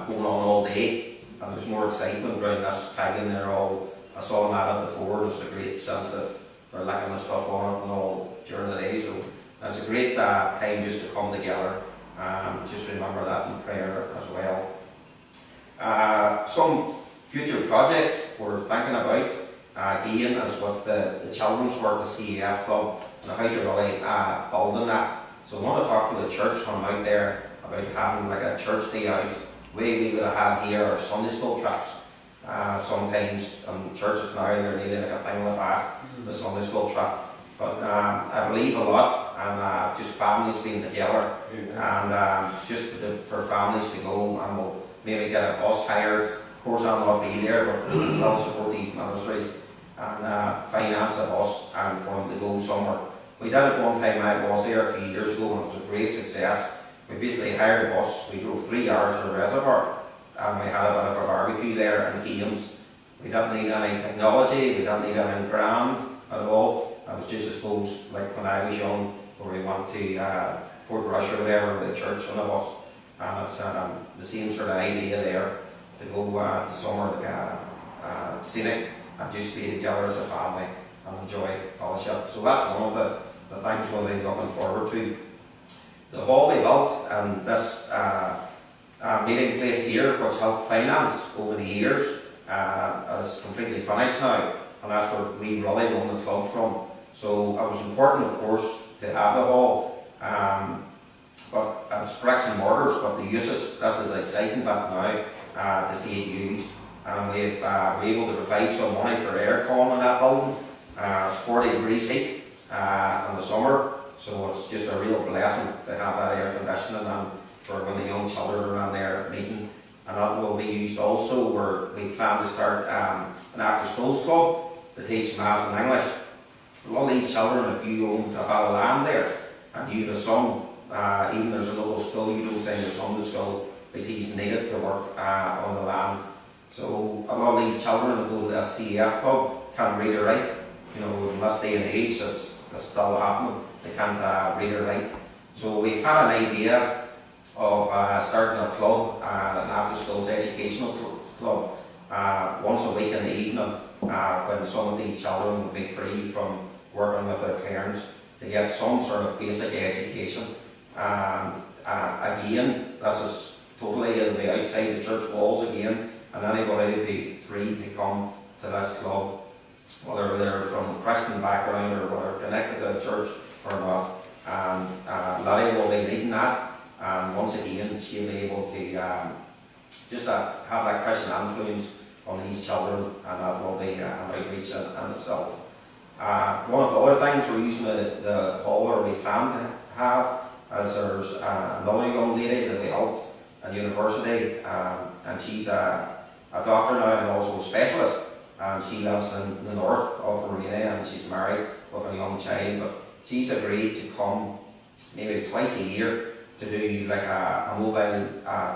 Speaker 8: going on all day, and there's more excitement around this pig in there. I saw them at it before. There's a great sense of they're licking the stuff on it and all during the day, so it's a great time just to come together. Just remember that in prayer as well. Some future projects we're thinking about, again, is with the children's work, the CEF Club, and how to really build on that. So I want to talk to the church when I'm out there about having like a church day out. We would have had here our Sunday school trips. Sometimes churches now they're needing like a thing like that, the Sunday school trip. But I believe a lot, and just families being together, and just for families to go, and we'll maybe get a bus hired. Of course, I'll not be there, but we can still support these ministries and finance a bus and for them to go somewhere. We did it one time. I was there a few years ago, and it was a great success. We basically hired a bus. We drove 3 hours to the reservoir, and we had a bit of a barbecue there and games. We didn't need any technology. We didn't need any grand at all. It was just, I suppose, like when I was young, where we went to Port Rush or whatever with the church on a bus, and it's the same sort of idea there, to go to somewhere like scenic and just be together as a family and enjoy fellowship. So that's one of the things we'll be looking forward to. The hall we built and this meeting place here, which helped finance over the years, is completely finished now, and that's where we really run the club from. So it was important, of course, to have the hall, but it's bricks and mortars, but the uses, this is the exciting bit now, to see it used. And we're able to provide some money for aircon in that building. It's 40 degrees heat in the summer, so it's just a real blessing to have that air conditioning, and for when the young children are in there meeting. And that will be used also where we plan to start an after schools club to teach maths and English. A lot of these children, if you own a bit of land there and you have a son, even there's a local school, you don't send your son to school because he's needed to work on the land. So a lot of these children that go to the CEF club can't read or write. You know, in this day and age, it's still happening. They can't read or write. So we've had an idea of starting a club, an after-schools educational club, once a week in the evening, when some of these children will be free from working with their parents, to get some sort of basic education. Again, this is totally, it'll be outside the church walls again, and anybody will be free to come to this club, whether they're from a Christian background or whether connected to the church or not. Lily will be leading that, and once again she'll be able to just have that Christian influence on these children, and that will be an outreach in itself. One of the other things we're using the hall, or we plan to have, is there's another young lady that we helped in university, and she's a doctor now and also a specialist, and she lives in the north of Romania, and she's married with a young child, but she's agreed to come maybe twice a year to do like a mobile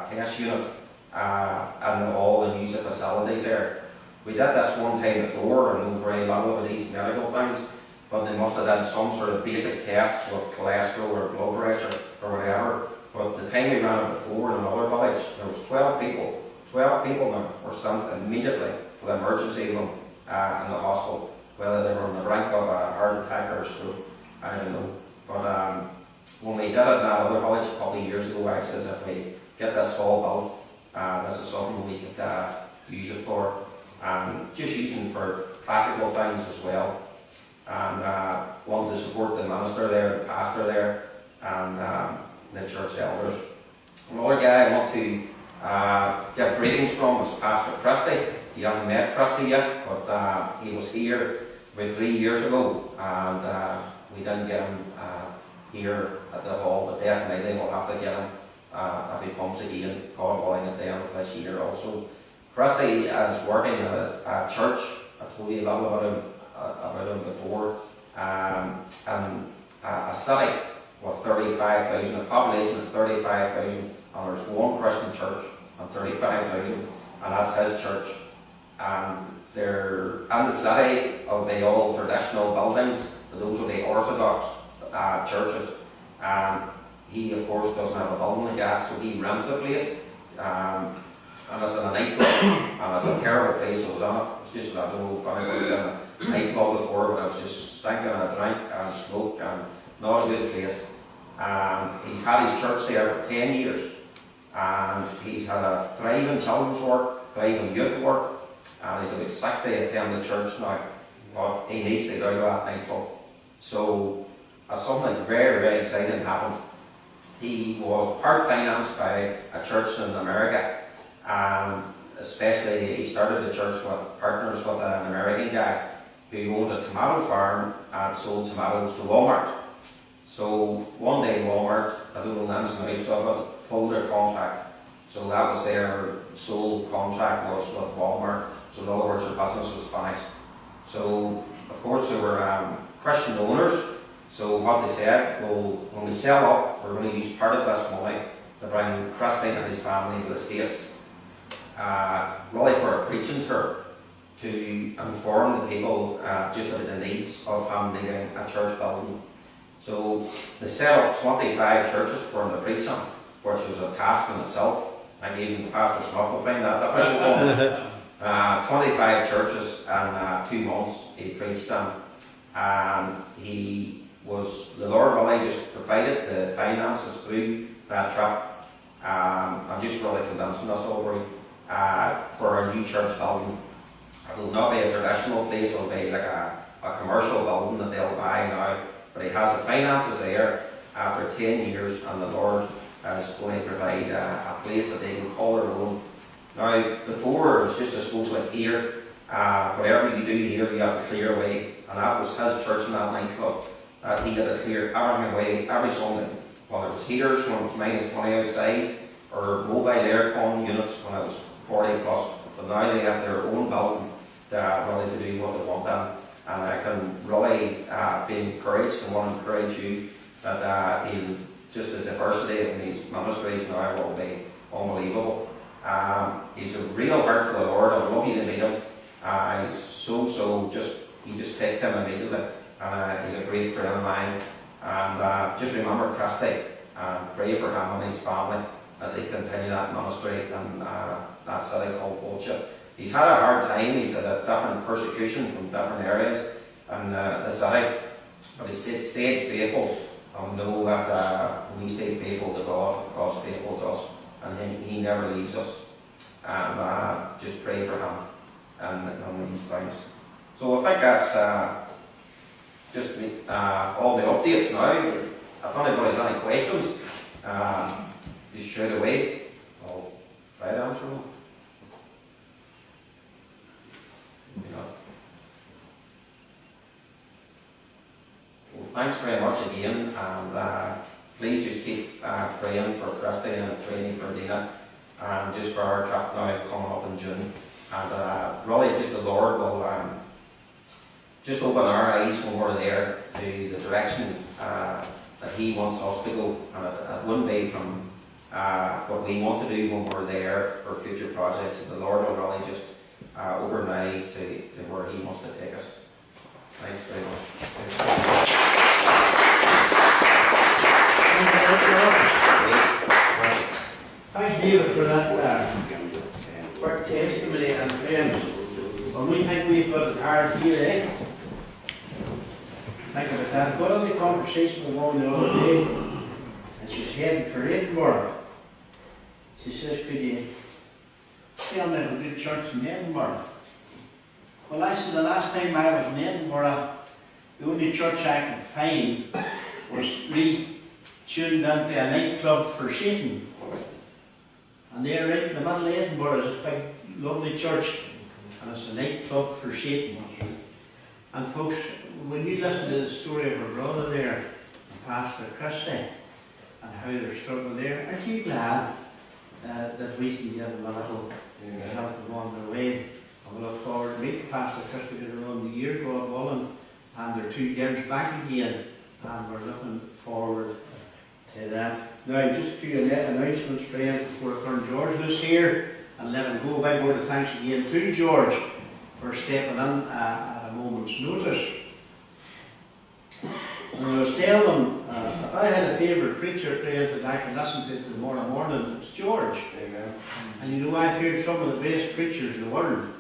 Speaker 8: test unit and all and use the facilities there. We did this one time before, and know very little about these medical things, but they must have done some sort of basic tests with cholesterol or blood pressure or whatever. But the time we ran it before in another village, there was 12 people. 12 people now were sent immediately to the emergency room in the hospital, whether they were on the brink of a heart attack or a stroke, I don't know. But when we did it in that other village a couple of years ago, I said if we get this hall built, this is something we could use it for. Just using for practical things as well. And wanted to support the minister there, the pastor there, and the church elders. Another guy I want to give greetings from is Pastor Christie. You haven't met Christie yet, but he was here about 3 years ago, and we didn't get him here at the hall, but definitely we'll have to get him if he comes again, God willing, at the end of this year also. Christie is working at a church. I told you a lot about him before, and a city with 35,000, a population of 35,000, and there's one Christian church and 35,000, and that's his church. And they're in the city of the old traditional buildings, those are the Orthodox churches. And he, of course, doesn't have a building like that, so he rents a place. And it's in a nightclub, and it's a terrible place. I was in it. It's just, I don't know if anybody was in a nightclub before, but it was just stinking of drink and smoke, and not a good place. And he's had his church there for 10 years, and he's had a thriving children's work, thriving youth work, and he's about 60 attending the church now, but he needs to get out of that nightclub. So, something very, very exciting happened. He was part financed by a church in America, and especially he started the church with partners with an American guy who owned a tomato farm and sold tomatoes to Walmart. So one day Walmart, I don't know the ins and outs of it, pulled their contract. So that was their sole contract was with Walmart. So in other words, their business was finished. So of course they were Christian owners. So what they said, well, when we sell up, we're going to use part of this money to bring Christie and his family to the States, really for a preaching tour to inform the people just about the needs of him needing a church building. So they set up 25 churches for him to preach on, which was a task in itself. Like even Pastor Smith will find that difficult. 25 churches in 2 months he preached on, and the Lord really just provided the finances through that trip. I'm just really convincing us over for a new church building. It will not be a traditional place, it will be like a commercial building that they'll buy now. But he has the finances there after 10 years, and the Lord is going to provide a place that they can call their own. Now, before it was just, I suppose, like here, whatever you do here, you have to clear away. And that was his church in that nightclub. He had to clear everything away every Sunday. Whether it was heaters when it was -20 outside, or mobile aircon units when it was 40 plus. But now they have their own building really to do what they want in. And I can really be encouraged and want to encourage you that just the diversity of these ministries now will be unbelievable. He's a real heart for the Lord. I would love you to meet him. He just picked him immediately, and he's a great friend of mine. And just remember Christie, and pray for him and his family as they continue that ministry in that city called Vulture. He's had a hard time. He's had a different persecution from different areas in the city, but he stayed faithful. And know that we stay faithful to God, God's faithful to us, and He never leaves us. And just pray for him and these things. So I think that's just all the updates now. If anybody has any questions, just shout away. I'll try to answer them. Well, thanks very much again, and please just keep praying for Christie and praying for Dina, and just for our trip now coming up in June. And really just the Lord will just open our eyes when we're there to the direction that He wants us to go, and it wouldn't be from what we want to do when we're there for future projects. The Lord will really just open our eyes to where He wants to take us. Thanks very much.
Speaker 2: Thanks, David, for that quick testimony. And friends, when we think we've got it hard here, eh? Think about that. I got on the conversation with one the other day, and she's heading for Edinburgh. She says, could you tell me of a good church in Edinburgh? Well, I said the last time I was in Edinburgh, the only church I could find was re-tuned into a nightclub for Satan. And there right in the middle of Edinburgh is this big, lovely church, and it's a nightclub for Satan. And folks, when you listen to the story of our brother there, Pastor Christie, and how they're struggling there, aren't you glad that we can give them a little help them on their way? I look forward to meeting Pastor Christie around the year, God willing, and their 2 girls back again, and we're looking forward to that. Now, just a few announcements, friends, before I turn George loose here, and let him go. A big word of thanks again to George for stepping in at a moment's notice. And I was telling them, if I had a favourite preacher, friends, that I could listen to tomorrow morning, it's George.
Speaker 3: Amen.
Speaker 2: And you know, I've heard some of the best preachers in the world.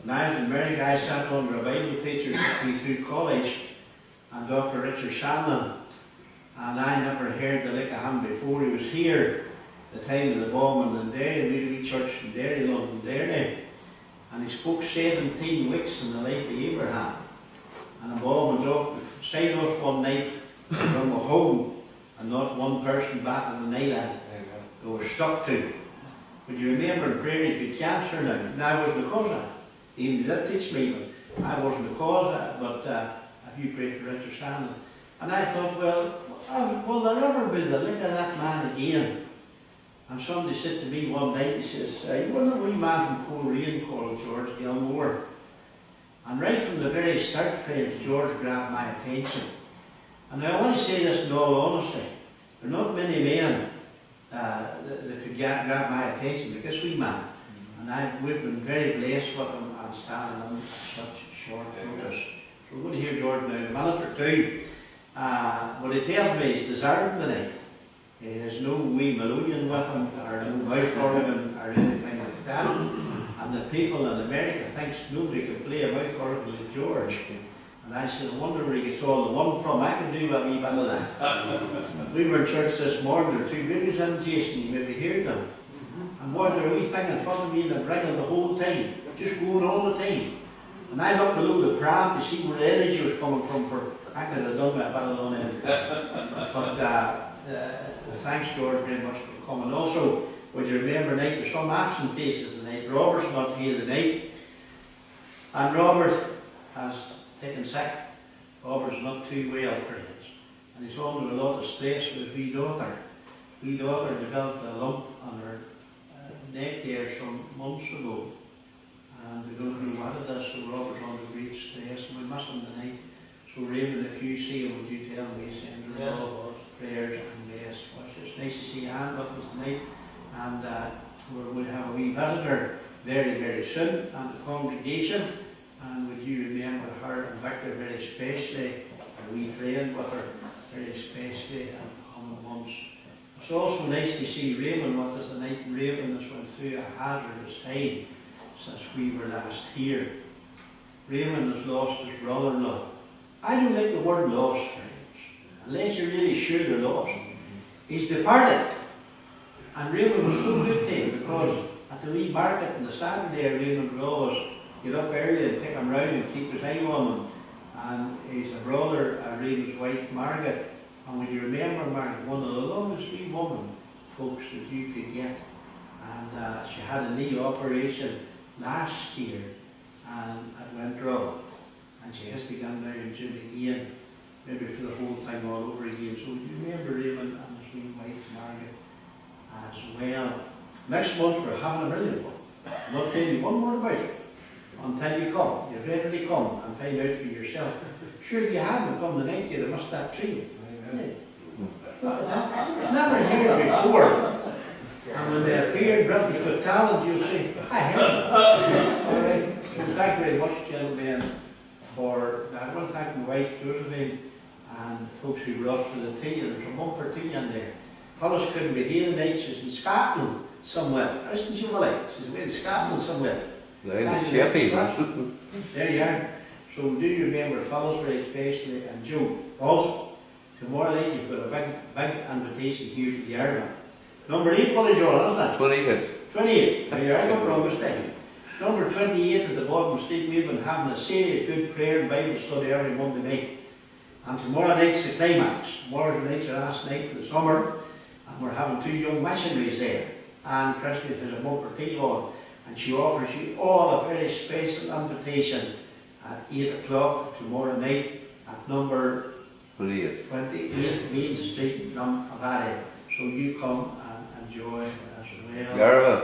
Speaker 2: When I was in America, I sat under a Bible teacher who took me through college, and Dr. Richard Shannon, and I never heard the like of him before. He was here the time of the bombing in Derry, we church in Derry, London, Derry, and he spoke 17 weeks in the life of Abraham. And the bomb went off beside us one night from a home, and not one person back on the island they were stuck to. But you remember in prayer you could cancer now. Now I wasn't the cause of that. Even did teach me, but I wasn't the cause of that. But if you prayed for Richard Shannon. And I thought, well, will there ever be the look of that man again? And somebody said to me one night, he says, you wasn't a wee man from Coleraine called George Gilmore. And right from the very start, friends, George grabbed my attention. And I want to say this in all honesty. There are not many men that could grab my attention like this wee man. And we've been very blessed with him and standing on such short notice. So we're going to hear George now in a minute or two. What he tells me is deserving tonight. He has no wee melodeon with him, or no mouth organ, or anything like that. And the people in America thinks nobody can play a mouth organ like George. And I said, I wonder where he gets all the one from. I can do a wee bit of that. We were in church this morning, there were 2 babies in, Jason, you maybe heard them. And boy, there a wee thing in front of me and ringing the whole time, just going all the time. And I looked below the pram to see where the energy was coming from. For I could have done that better than him. But thanks, George, very much for coming. Also, would you remember tonight, there's some absent faces tonight. Robert's not here tonight. And Robert has taken sick. Robert's not too well, friends. And he's under a lot of stress with his wee daughter. Wee daughter developed a lump on her neck there some months ago. And we don't know what it is, so Robert's under great stress. And we miss him tonight. So Raymond, if you see him, would you tell me, send her all prayers and yes. It's nice to see Anne with us tonight. And we'll have a wee visitor very, very soon, and the congregation. And would you remember her and Victor very especially, a wee friend with her very especially in the coming months. It's also nice to see Raymond with us tonight. Raymond has went through a hazardous time since we were last here. Raymond has lost his brother-in-law. I don't like the word lost, friends, unless you're really sure they're lost. He's departed. And Raymond was so good to him because at the wee market on the Saturday, Raymond would always get up early and take him round and keep his eye on him. And he's a brother of Raymond's wife, Margaret. And when you remember Margaret, one of the longest wee women, folks, that you could get. And she had a knee operation last year and it went wrong. And she has to come down and do it again, maybe for the whole thing all over again. So you remember Raymond and his wee wife, Margaret, as well. Next month we're having a brilliant one. I'll not tell you one more about it until you come. You readily come and find out for yourself. Sure, if you haven't come tonight, you'd have missed that treat. Never heard before. And when they appear, Britain's Got Talent, you'll say, I heard. All right. So thank you very much, gentlemen, for that. I want to thank my wife, Josephine, and the folks who brought for the tea. There's a bumper tea in there. Fellows couldn't be here tonight. She's in Scotland somewhere. Isn't she, Willie? She's in Scotland somewhere.
Speaker 4: There you are.
Speaker 2: So do remember fellows very especially, and Joe. Also, tomorrow night you've got a big invitation here to the Garvagh. Number 8, Willie John, isn't it?
Speaker 4: 28.
Speaker 2: 28. There you are, no wrong mistake. Number 28 at the bottom street, we've been having a serious good prayer and Bible study every Monday night. And tomorrow night's the climax. Tomorrow night's the last night for the summer, and we're having 2 young missionaries there. And Christy has a bumper tea on, and she offers you all a very special invitation at 8 o'clock tomorrow night at number 28 Main Street, Garvagh. So you come and enjoy as well.
Speaker 9: Garvagh.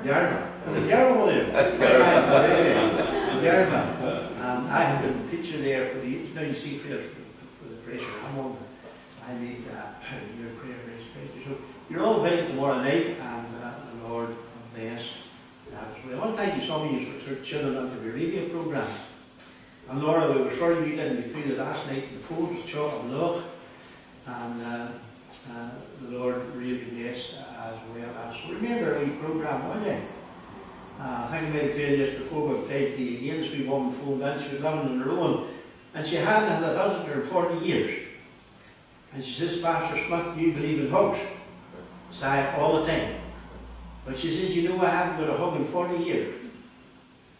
Speaker 2: Garvagh. Garvagh with him. Garvagh. And I have been a teacher there for the years. Now you see for the pressure I'm on. I need your prayer very special. So you're all invited tomorrow night, and the Lord bless that as well. I want to thank you, some of you, for tuning into the radio programme. And Laura, we were sorry you didn't get through the last night. The phone was chock and love, and the Lord really blessed as well. So remember our programme, won't you? I think I might have told you this before, but played the again, this wee woman phoned in. She was living on her own, and she hadn't had a visitor in 40 years. And she says, Pastor Smith, do you believe in hugs? I say, all the time. But she says, you know, I haven't got a hug in 40 years.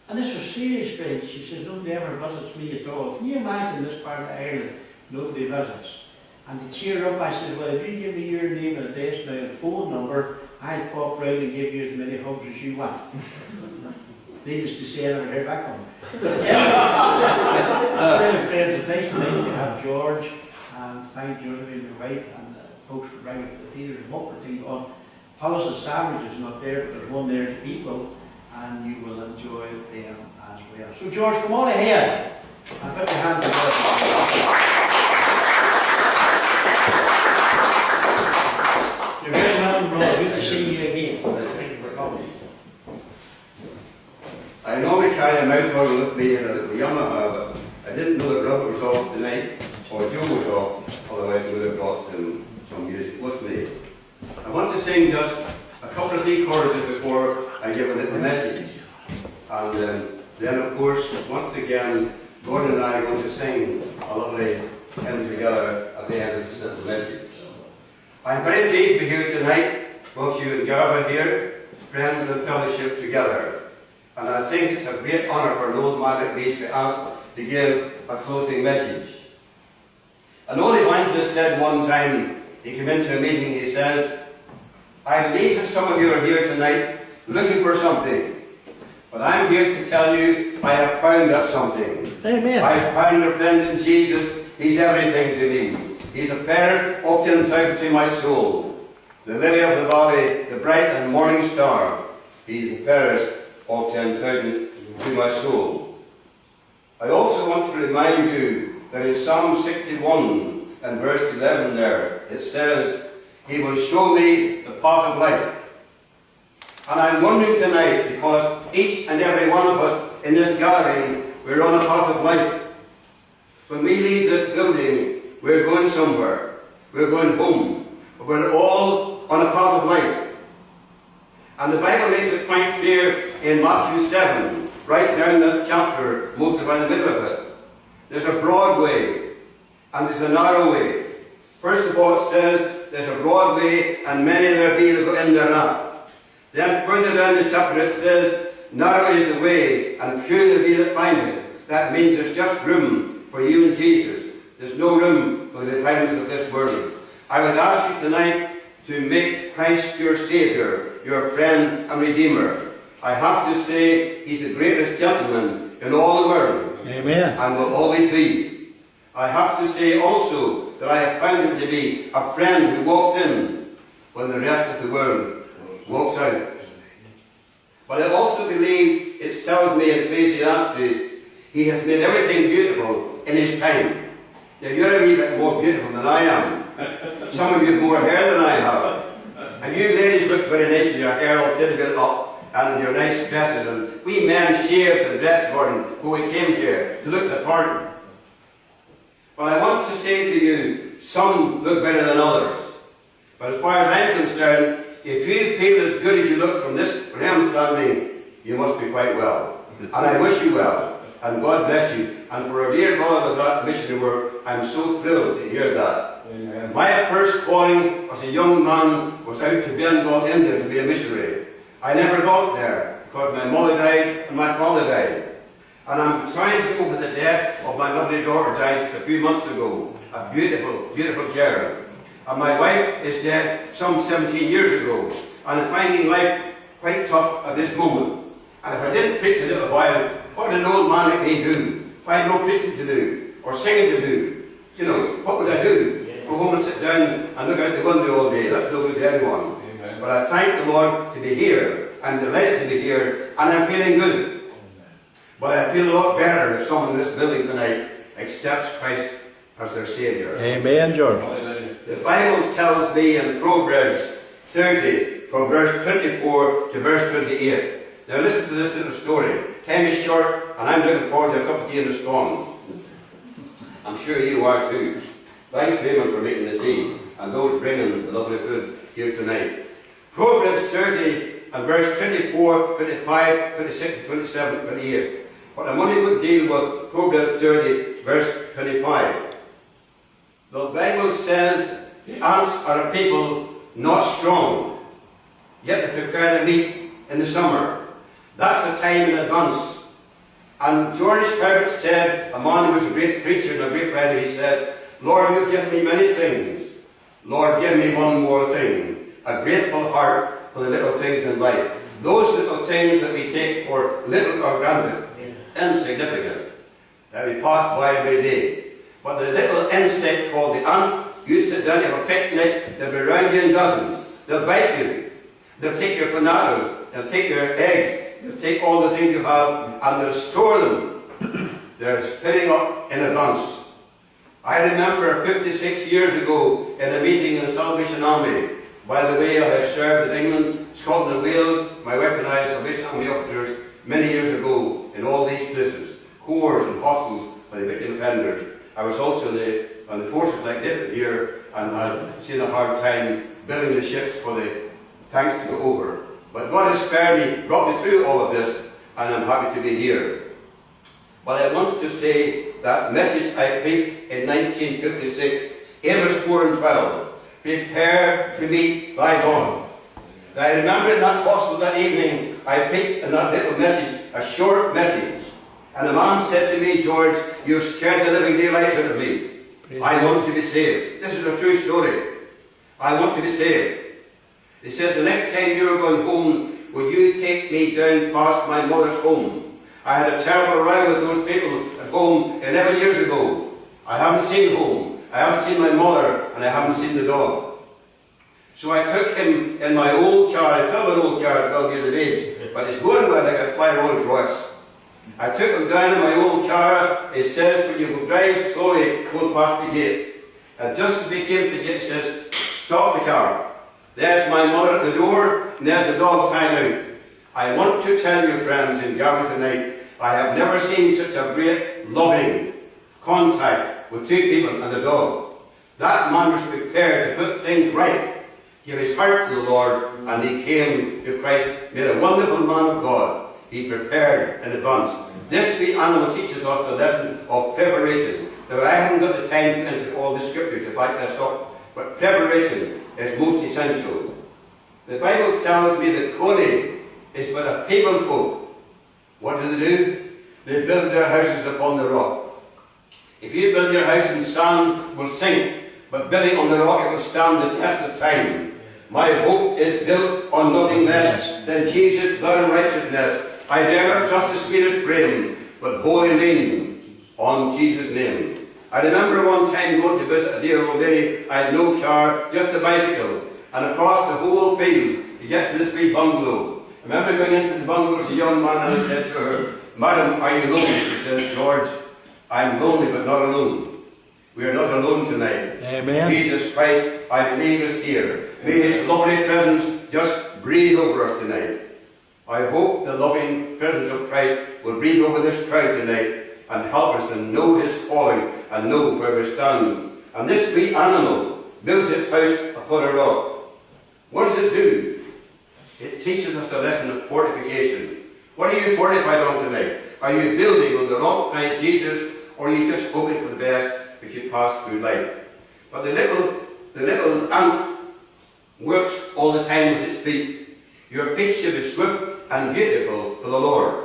Speaker 2: And this was serious, friends. She said, nobody ever visits me at all. Can you imagine this part of Ireland? Nobody visits. And to cheer up, I said, well, if you give me your name and address now and phone number, I'll pop round and give you as many hugs as you want. Needless to say, I never heard back from her. Friends, it's nice to have George, and thank George and my wife, and folks for bringing the tea. There's a bumper tea on. Fellas and sandwiches not there, but there's one there to equal, and you will enjoy them as well. So George, come on ahead and put your hands together. You're very welcome, brother. Good to see you again. Thank you for coming.
Speaker 4: I normally carry a mouthful with me in a little Yamaha, but I didn't know that Robert was off tonight, or Joe was off, otherwise I would have brought some music with me. I want to sing just a couple of 3 choruses before I give a little message. And then, of course, once again, Gordon and I are going to sing a lovely hymn together at the end of this little message. I'm very pleased to be here tonight, both you and Garvagh here, friends and fellowship together. And I think it's a great honour for an old man like me to be asked to give a closing message. An old evangelist said one time, he came into a meeting, he says, I believe that some of you are here tonight looking for something. But I'm here to tell you, I have found that something.
Speaker 2: Amen.
Speaker 4: I have found a friend in Jesus. He's everything to me. He's a prayer often out to my soul. The lily of the valley, the bright and morning star. He's the fairest of 10,000 to my soul. I also want to remind you that in Psalm 61 and verse 11 there, it says, He will show me the path of life. And I'm wondering tonight, because each and every one of us in this gathering, we're on a path of life. When we leave this building, we're going somewhere. We're going home. We're all on a path of life. And the Bible makes it quite clear in Matthew 7, right down that chapter, mostly by the middle of it. There's a broad way, and there's a narrow way. First of all, it says, there's a broad way, and many there be that go in thereat. Then further down the chapter it says, narrow is the way, and few there be that find it. That means there's just room for you and Jesus. There's no room for the refinements of this world. I would ask you tonight to make Christ your Saviour, your friend and Redeemer. I have to say, He's the greatest gentleman in all the world.
Speaker 2: Amen.
Speaker 4: And will always be. I have to say also that I have found Him to be a friend who walks in when the rest of the world walks out. But I also believe it tells me in Ecclesiastes, He has made everything beautiful in His time. Now you're a wee bit more beautiful than I am. Some of you have more hair than I have. And you ladies look very nice with your hair all tilted up and your nice dresses. And we men shaved and dressed Gordon when we came here to look the part. But I want to say to you, some look better than others. But as far as I'm concerned, if you feel as good as you look from where I'm standing, you must be quite well. And I wish you well. And God bless you. And for a dear God with that missionary work, I'm so thrilled to hear that.
Speaker 7: Amen.
Speaker 4: My first calling as a young man was out to Bengal, India to be a missionary. I never got there. because my mother died and my father died. And I'm trying to go for the death of my lovely daughter died just a few months ago. A beautiful, beautiful girl. And my wife is dead some 17 years ago. And I'm finding life quite tough at this moment. And if I didn't preach a little while, what would an old man like me do? If I had no preaching to do, or singing to do, you know, what would I do? Go home and sit down and look out the window all day. That's no good to anyone.
Speaker 3: Amen.
Speaker 4: But I thank the Lord to be here. I'm delighted to be here, and I'm feeling good. But I feel a lot better if someone in this building tonight accepts Christ as their Saviour.
Speaker 5: Amen, George.
Speaker 3: Hallelujah.
Speaker 4: The Bible tells me in Proverbs 30, from verse 24 to verse 28. Now listen to this little story. Time is short, and I'm looking forward to a cup of tea and a scone. I'm sure you are too. Thanks, Raymond, for making the tea, and those bringing the lovely food here tonight. Proverbs 30 and verse 24, 25, 26, 27, 28. But I'm only going to deal with Proverbs 30, verse 25. The Bible says the ants are a people not strong, yet they prepare their meat in the summer. That's a time in advance. And George Herbert said, a man who was a great preacher and a great writer, he said, Lord, you've given me many things. Lord, give me one more thing. A grateful heart for the little things in life. Those little things that we take for little or granted, insignificant, that we pass by every day. But the little insect called the ant, you sit down, you have a picnic, they'll be around you in dozens. They'll bite you. They'll take your bananas, they'll take your eggs, they'll take all the things you have, and they'll store them. They're spitting up in advance. I remember 56 years ago in a meeting in the Salvation Army. By the way, I have served in England, Scotland and Wales. My wife and I, Salvation Army officers, many years ago in all these places. Corps and hostels for the wicked offenders. I was also on the forces like David here, and I've seen a hard time building the ships for the tanks to go over. But God has spared me, brought me through all of this, and I'm happy to be here. But I want to say that message I preached in 1956, Amos 4 and 12. Prepare to meet thy God. And I remember in that hospital that evening, I preached in that little message, a short message. And a man said to me, George, you've scared the living daylights out of me. I want to be saved. This is a true story. I want to be saved. He said, the next time you're going home, would you take me down past my mother's home? I had a terrible row with those people at home 11 years ago. I haven't seen home. I haven't seen my mother, and I haven't seen the dog. So I took him in my old car. I still have an old car at 12 years of age, but it's going well like a quite Rolls Royce. I took him down in my old car. It says, when you drive slowly, go past the gate. And just as we came to the gate, it says, stop the car. There's my mother at the door, and there's the dog tied out. I want to tell you, friends, in Garvagh tonight, I have never seen such a great, loving contact with two people and a dog. That man was prepared to put things right, give his heart to the Lord, and he came to Christ, made a wonderful man of God. He prepared in advance. This wee animal teaches us the lesson of preparation. Now, I haven't got the time to enter all the scripture to back this up, but preparation is most essential. The Bible tells me that Coney is but a people folk. What do? They build their houses upon the rock. If you build your house in sand, it will sink, but building on the rock, it will stand the test of time. My hope is built on nothing less than Jesus' blood and righteousness. I dare not trust the sweetest frame, but wholly lean on Jesus' name. I remember one time going to visit a dear old lady. I had no car, just a bicycle, and across the whole field to get to this wee bungalow. I remember going into the bungalow as a young man, and I said to her, Madam, are you lonely? She says, George, I'm lonely but not alone. We are not alone tonight.
Speaker 5: Amen.
Speaker 4: Jesus Christ, I believe, is here. May his lovely presence just breathe over us tonight. I hope the loving presence of Christ will breathe over this crowd tonight and help us to know his calling and know where we stand. And this wee animal builds its house upon a rock. What does it do? It teaches us a lesson of fortification. What are you fortified on tonight? Are you building on the rock, Christ Jesus, or are you just hoping for the best if you pass through life? But the little ant works all the time with its feet. Your feet should be swift and beautiful for the Lord.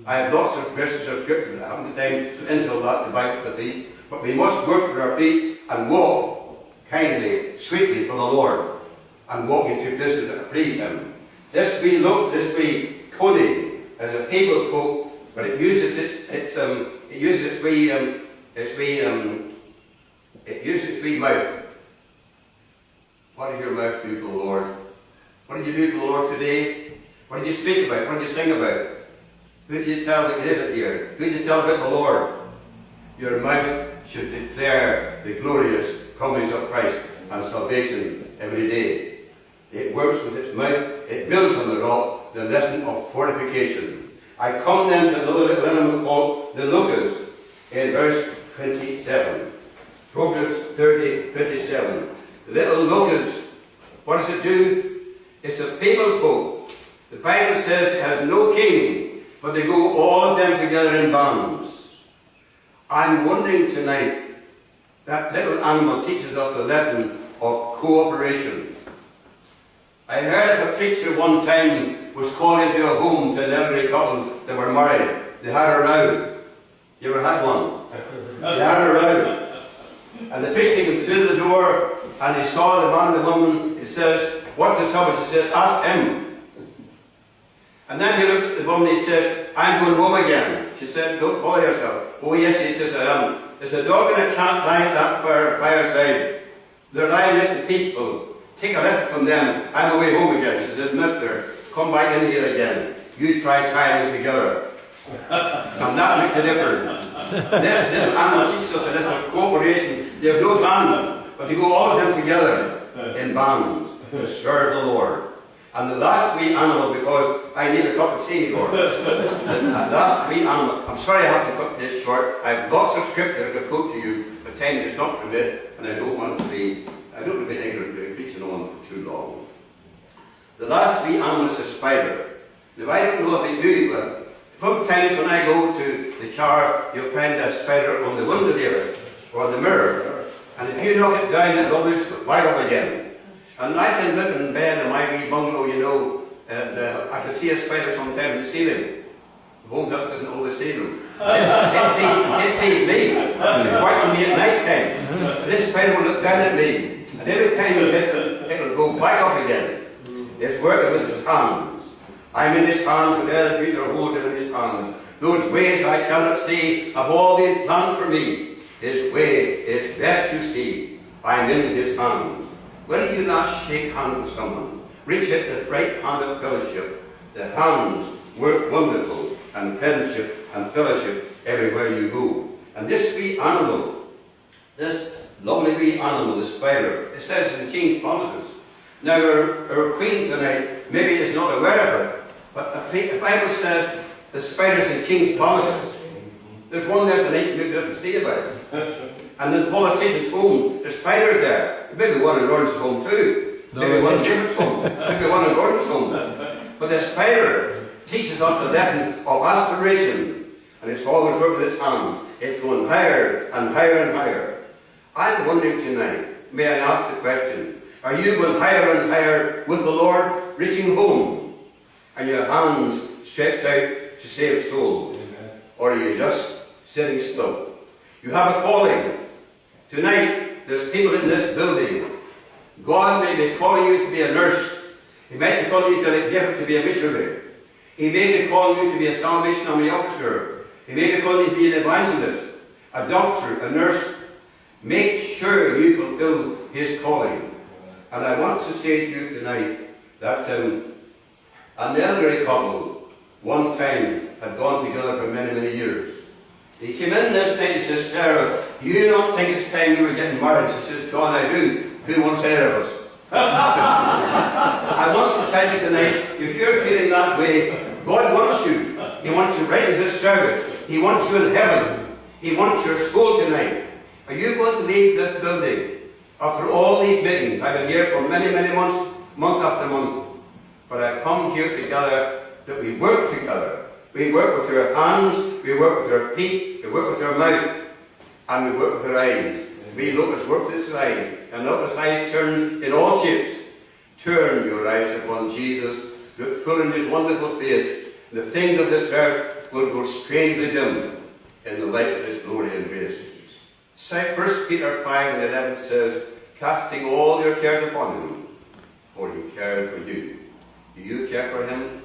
Speaker 4: I have lots of verses of scripture, but I haven't the time to enter all that to bite the feet. But we must work with our feet and walk kindly, sweetly for the Lord, and walk into places that please Him. This we Coney as a people folk, but it uses its wee mouth. What does your mouth do for the Lord? What did you do for the Lord today? What did you speak about? What did you sing about? Who did you tell that you did it here? Who did you tell about the Lord? Your mouth should declare the glorious comings of Christ and salvation every day. It works with its mouth. It builds on the rock, the lesson of fortification. I come then to another little element called the locus in verse 27. Proverbs 30:57. The little locus, what does it do? It's a people folk. The Bible says it has no king, but they go all of them together in bands. I'm wondering tonight, that little animal teaches us the lesson of cooperation. I heard a preacher one time was called into a home to an elderly couple that were married. They had a row. You ever had one? They had a row. And the preacher came through the door and he saw the man and the woman. He says, "What's the trouble?" She says, "Ask him." And then he looks at the woman and he says, "I'm going home again." She said, "Don't bother yourself." "Oh yes," he says, "I am. There's a dog and a cat lying at that fireside. They're lying nice and peaceful. Take a lesson from them. I'm away home again." She said, "Mister, come back in here again. You try tying them together." And that makes a difference. This little animal teaches us a lesson of cooperation. They have no band, but they go all of them together in bands to serve the Lord. And the last wee animal, because I need a cup of tea, Lord. The last wee animal. I'm sorry I have to cut this short. I have lots of scripture I could quote to you, but time does not permit, and I don't want to be ignorant preaching on for too long. The last wee animal is a spider. Now I don't know about you, but sometimes when I go to the car, you'll find a spider on the window there, or on the mirror. And if you knock it down, it'll always go right up again. And I can look in bed in my wee bungalow, you know, and I can see a spider sometimes in the ceiling. The home help doesn't always see them. It sees me. It's watching me at night time. This spider will look down at me. And every time you hit it, it'll go back up again. It's working with its hands. I'm in his hands, but the other people are holding in his hands. Those ways I cannot see have all been planned for me. His way is best to see. I'm in his hands. When you last shake hands with someone, reach out the right hand of fellowship. The hands work wonderful, and friendship and fellowship everywhere you go. And this wee animal, this lovely wee animal, the spider, it says in King's Promises. Now our queen tonight maybe is not aware of it, but the Bible says the spiders in King's Promises. There's one there tonight maybe doesn't see about it. And in the politician's home, there's spiders there. Maybe one in Lawrence's home too. Maybe one in Jim's home. Maybe one in Gordon's home. But the spider teaches us the lesson of aspiration. And it's always worked with its hands. It's going higher and higher and higher. I'm wondering tonight, may I ask the question, are you going higher and higher with the Lord, reaching home? And your hands stretched out to save souls? Or are you just sitting still? You have a calling. Tonight, there's people in this building. God may be calling you to be a nurse. He might be calling you to be a missionary. He may be calling you to be a Salvation Army officer. He may be calling you to be an evangelist, a doctor, a nurse. Make sure you fulfill his calling. And I want to say to you tonight that an elderly couple one time had gone together for many, many years. He came in this night and says, "Sarah, do you not think it's time we were getting married?" She says, "John, I do. Who wants either of us?" I want to tell you tonight, if you're feeling that way, God wants you. He wants you right in his service. He wants you in heaven. He wants your soul tonight. Are you going to leave this building? After all these meetings, I've been here for many, many months, month after month. But I've come here together that we work together. We work with our hands, we work with our feet, we work with our mouth, and we work with our eyes. We locusts work this eye, and locust eye turns in all shapes. Turn your eyes upon Jesus, look full in his wonderful face, the things of this earth will grow strangely dim in the light of his glory and grace. 1 Peter 5:11 says, casting all your cares upon him, for he cares for you. Do you care for him?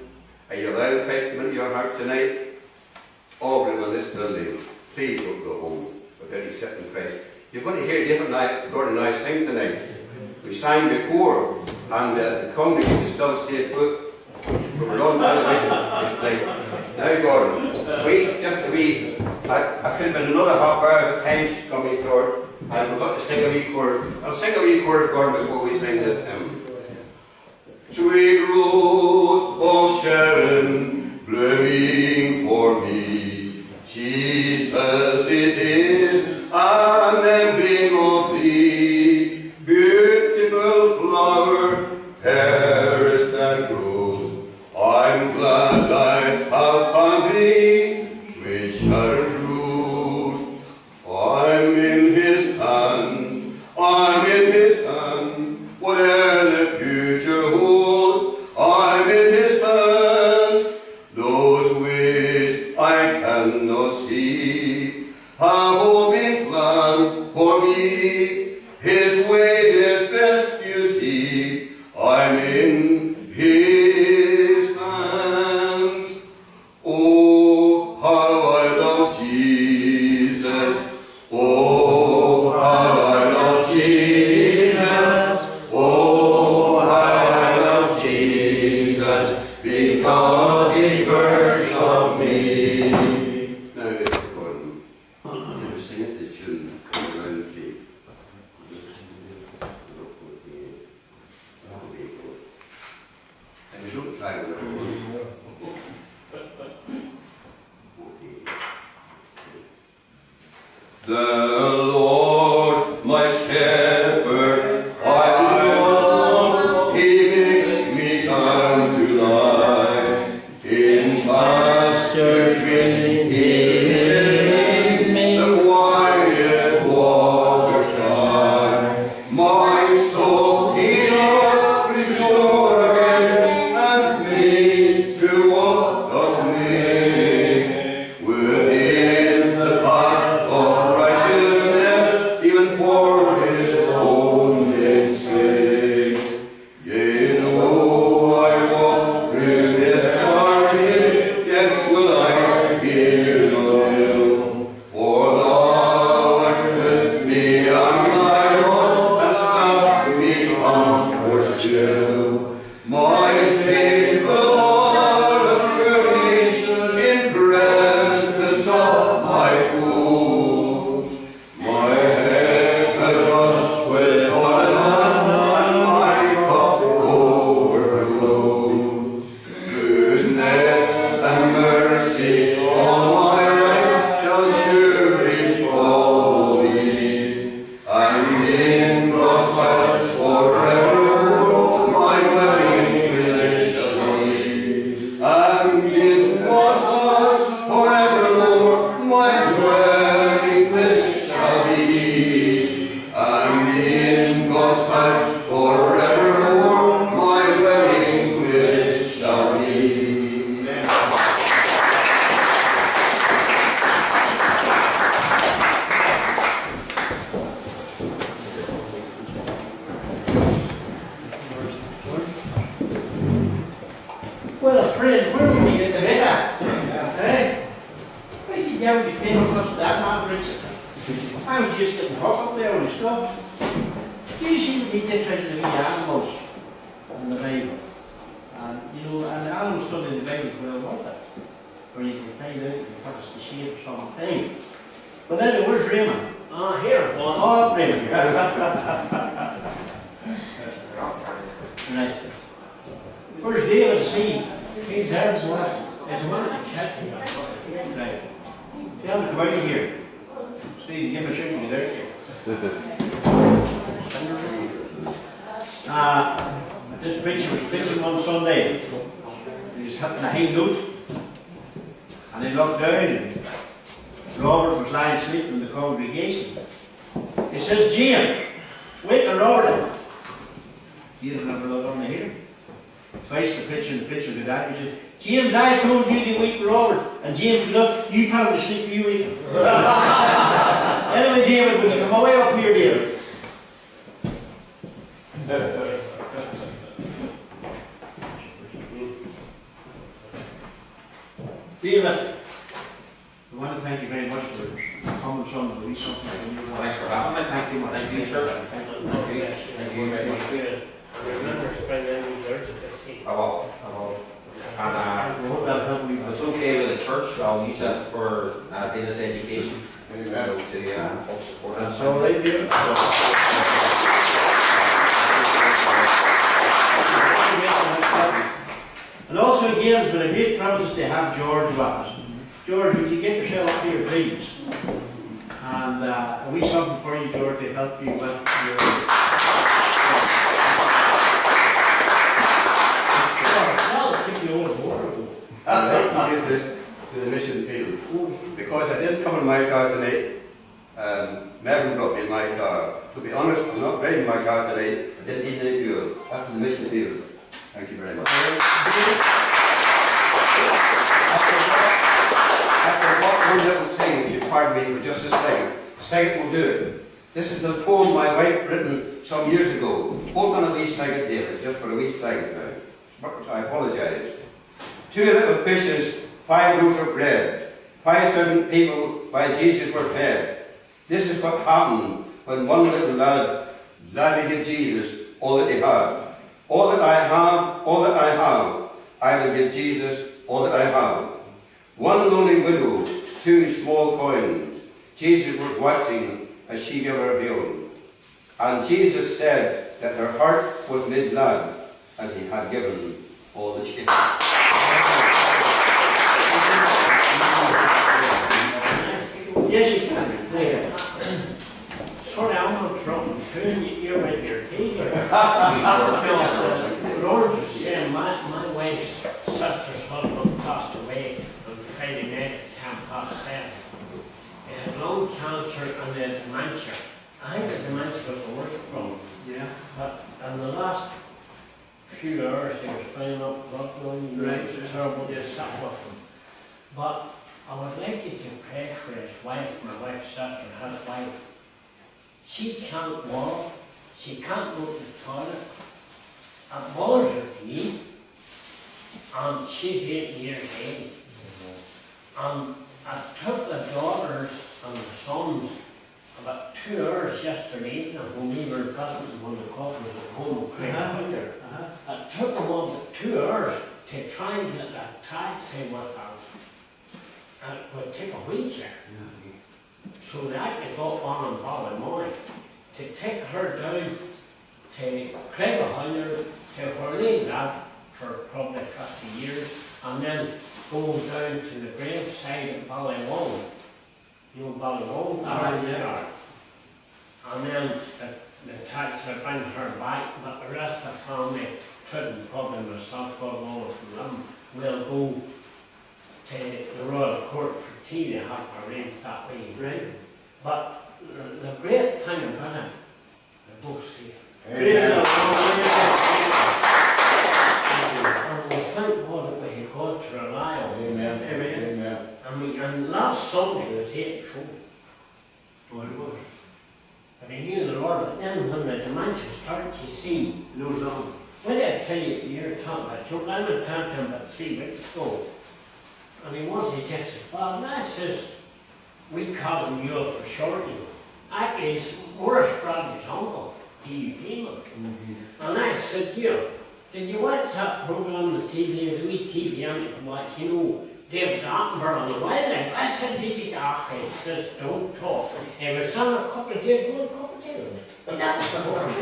Speaker 4: Are you allowing Christ to come into your heart tonight? All of in this building, please don't go home without accepting Christ. You're going to hear Gordon and I sing tonight. We sang before, and the congregation still stayed put. We're on television tonight. Now, Gordon, I could have been another half hour of time coming forward. I forgot to sing a wee chorus. I'll sing a wee chorus, Gordon, before we sing this hymn. Sweet rose of Sharon, blooming for me, Jesus it is, an emblem of thee, beautiful flower, fairest that grows. I'm glad I have found thee, sweet Sharon rose. I'm in his hand, I'm in his hand, whatever the future holds, I'm in his hand. Those ways I cannot see have all been planned for me. His way is best, you see. I'm in his hands. Oh, how I love Jesus. Oh, how I love Jesus. Oh, how I love Jesus, because he first loved me. Now, Gordon, you sing it the tune, come around the tape. And you don't try with it. The Lord, my shepherd, I know, he makes me come to lie. In pastures green, he leads me, the quiet waters dry. My soul he doth restore again, and me to walk of me within the path of righteousness, even for his own sake. Yea, though I walk through this garden, yet will I fear no ill. For thou art with me on my road, and stop me comfort still. My faithful Lord of grace, in presence of my foes, my head was with oil, and my cup overflows. Goodness and mercy all my life shall surely follow me, and in God's house forevermore my dwelling place shall be. And in God's house forevermore my dwelling place shall be. And in God's house forevermore my dwelling place shall be.
Speaker 2: Well, friends, where will we get the better? Eh? I think you never be famous to that man, Richard. I was just getting hot up there when he stopped. Do you see what he did try to the wee animals in the Bible? And, you know, and the animals stood in the Bible for a water, where you can find out if you purpose to save some time. But anyway, where's Raymond?
Speaker 5: Here, one.
Speaker 2: Oh, Raymond. Right. Where's David? Is he?
Speaker 5: He's there, boy. There's one in the kitchen.
Speaker 2: Right. Tell him to come out of here. Steve, give him a shout and get out here. This preacher was preaching one Sunday. He was hitting a high note. And he looked down and Robert was lying sleeping in the congregation. He says, James, wake Robert up. James never looked on the ear. twice the picture got out. He said, James, I told you the week were over. And James, look, you put him to sleep, you week. Anyway, David, when you come away up here, David. David, I want to thank you very much for coming from the week.
Speaker 8: Thanks for having me.
Speaker 2: Thank you much.
Speaker 8: Thank you, church.
Speaker 2: Thank you.
Speaker 8: Thank you. Thank you very much.
Speaker 5: I remember spending in church at this seat.
Speaker 8: I will. And
Speaker 2: I hope that'll help me.
Speaker 8: if it's okay with the church, I'll use this for Dana's education. To help support us.
Speaker 2: That's all right, David. And also again, it's been a great privilege to have George with us. George, would you get yourself up here, please? And we something for you, George, to help you with your...
Speaker 5: I'll keep you on board.
Speaker 4: I'd like to give this to the mission field. Because I didn't come in my car tonight. Mervyn brought me in my car. To be honest, I'm not driving my car tonight. I didn't need any fuel. That's from the mission field. Thank you very much. After one little thing, if you pardon me for just a second will do it. This is the poem my wife written some years ago. Hold on a wee second, David, just for a wee second now. I apologise. 2 little fishes, 5 loaves of bread. 5,000 people by Jesus were fed. This is what happened when one little lad gave Jesus all that he had. All that I have, I will give Jesus all that I have. One lonely widow, 2 small coins. Jesus was watching as she gave her bill. And Jesus said that her heart was made glad as he had given all that she had.
Speaker 2: Yes, you can.
Speaker 5: Sorry, I'm not trouble. You're with your teeth. Lawrence was saying my wife's sister's husband passed away on Friday night at 7:10. He had lung cancer and then dementia. I think the dementia was the worst problem.
Speaker 2: Yeah.
Speaker 5: But in the last few hours he was playing up blood going,
Speaker 2: Right.
Speaker 5: it was terrible, just sat with him. But I would like you to pray for his wife, my wife's sister, his wife. She can't walk, she can't go to the toilet. It bothers her to eat. And she's 8 years old. And I took the daughters and the sons about 2 hours yesterday evening when we were visiting when the couple was at home in Craig. I took them on 2 hours to try and get a taxi with us. And it would take a wheelchair. So they actually got one on Ballymoney to take her down to Garvagh, to where they live for probably 50 years, and then go down to the graveside at Ballywall. You know Ballywall?
Speaker 2: Yeah.
Speaker 5: And then the taxi bring her back, but the rest of the family, including probably myself, God knows from them, will go to the Royal Court for tea. They have arranged that way.
Speaker 2: Right.
Speaker 5: But the great thing about it, they both see it. And we thank God that we had God to rely on.
Speaker 7: Amen.
Speaker 2: Amen.
Speaker 5: And last Sunday was 84.
Speaker 2: What it was?
Speaker 5: But he knew the Lord, but then when the dementia started, you see,
Speaker 2: No, no.
Speaker 5: what did I tell you, you're talking about, Joe, I was talking to him about 3 weeks ago. And he just said, well, that says, we call him Mule for short, you know. Actually, it's Morris Bradley's uncle, D.U. Gaiman. And I said, did you watch that program on the TV, the wee TV on you can watch, David Attenborough on the wildlife? I said, did you say, he says, don't talk. He was on a couple of days ago, But that was the horse.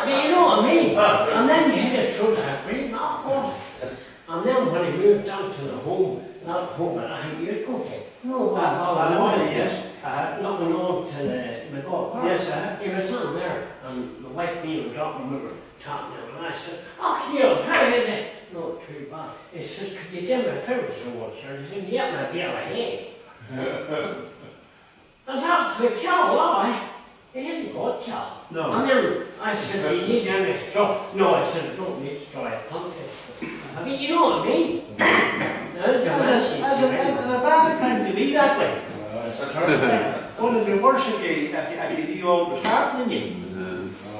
Speaker 5: But you know what I mean? And then you had a sort of a great mouth horse. And then when he moved down to the home, not home, but I think years ago,
Speaker 2: Yes.
Speaker 5: looking on to the golf park.
Speaker 2: Yes,
Speaker 5: He was sitting there, and the wife me and daughter we were talking to him, and I said, oh, Hugh, how is it? Not too bad. He says, could you do me a favour, sir, what, sir? He said, yeah, my dear, I hate. That's absolutely cool, aye. He hasn't got child.
Speaker 2: No.
Speaker 5: And then I said, do you need any straw? No, I said, I don't need straw, I can't get straw. I mean, you know what I mean?
Speaker 2: That's a bad thing to be that way.
Speaker 3: It's a terrible.
Speaker 2: One of the worst if you knew what was happening.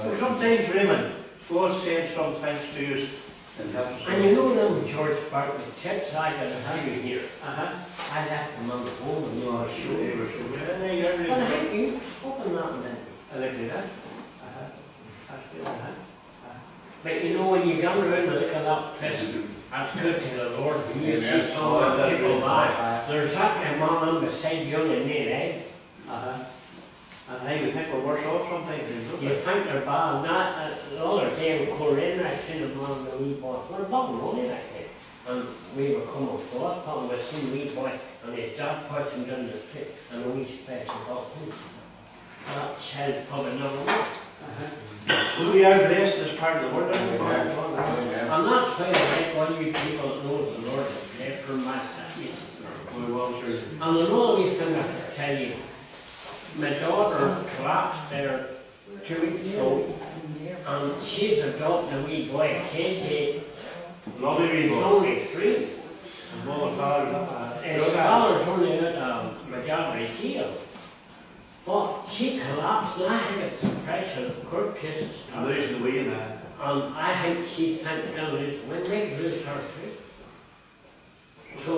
Speaker 2: So sometimes women, God said some things to us and helps us.
Speaker 5: And you know them George Bartley tips I got to have you here.
Speaker 2: Uh-huh.
Speaker 5: I left them on the phone and
Speaker 2: Oh, sure, they were so good. And they got rid
Speaker 5: but I
Speaker 2: of
Speaker 5: think
Speaker 2: it.
Speaker 5: you open that and then.
Speaker 2: I like that. That's good,
Speaker 5: But you know when you come around and look at that place, that's good to the Lord. When you see some of the people die. There's that man beside you and me, eh?
Speaker 2: And hey, we think we're worse off sometimes.
Speaker 5: You think they're bad. Not the other day in Korean, I seen a man in a wee boy. We're about money that day. And we were coming across, and we seen a wee boy, and his dad pushed him down the street, and a wee special got food. That child probably never won.
Speaker 2: We are blessed as part of the world.
Speaker 5: And that's why I like all you people that know the Lord is there for my sake.
Speaker 2: We will, sure.
Speaker 5: And another wee thing I can tell you, my daughter collapsed there 2 weeks ago, and she's adopting a wee boy, KJ.
Speaker 2: Lovely
Speaker 5: He's
Speaker 2: people.
Speaker 5: only 3.
Speaker 2: And mother, father,
Speaker 5: His father's only out McGarvagh jail. But she collapsed, and I think it's the pressure of the court cases.
Speaker 2: I'm losing the way in that.
Speaker 5: And I think she's thinking, when they lose her too. So,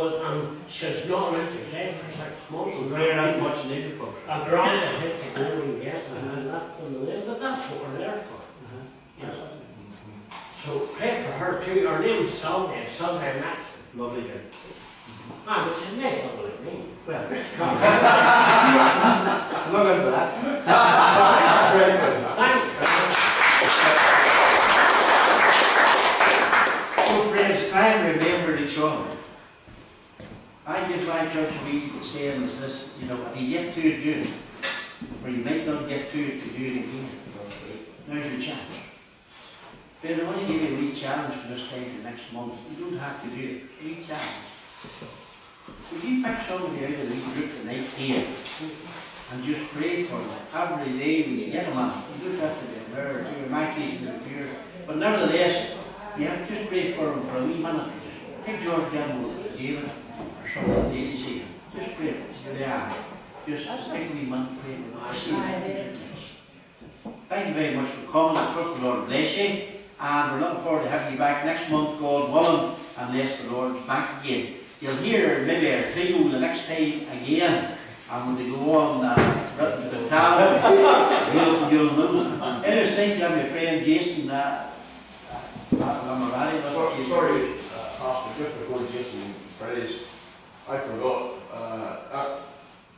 Speaker 5: she's not allowed to play for 6 months.
Speaker 2: We're not much needed for.
Speaker 5: I'd rather have to go and get them and left them there, but that's what we're there for. You know. So pray for her too. Her name's Sylvia, Sylvia Maxon.
Speaker 2: Lovely girl.
Speaker 5: Ah, but she's not ugly like me.
Speaker 2: Well,
Speaker 5: Come
Speaker 2: look into that.
Speaker 5: Thanks.
Speaker 2: So friends, try and remember each other. I give my church meeting saying is this, you know, if you get to it, do it. Or you might not get to it, to do it again. There's your chance. But I want to give you a wee challenge for this time for next month. You don't have to do it. Wee challenge. If you pick somebody out of the wee group tonight here and just pray for them every day when you get them on. You don't have to be a prayer or two, in my case, here. But nevertheless, yeah, just pray for them for a wee minute. Take George Gamble or David or some of the ladies here. Just pray for them. Yeah. Just take a wee minute, pray for them. See what happens. Thank you very much for coming. I trust the Lord bless you. And we're looking forward to having you back next month, God willing, unless the Lord's back again. You'll hear maybe a trio the next time again. And when they go on written to the tablet, you'll know. It is nice to have my friend Jason.
Speaker 3: Sorry, Pastor, just before Jason prays, I forgot.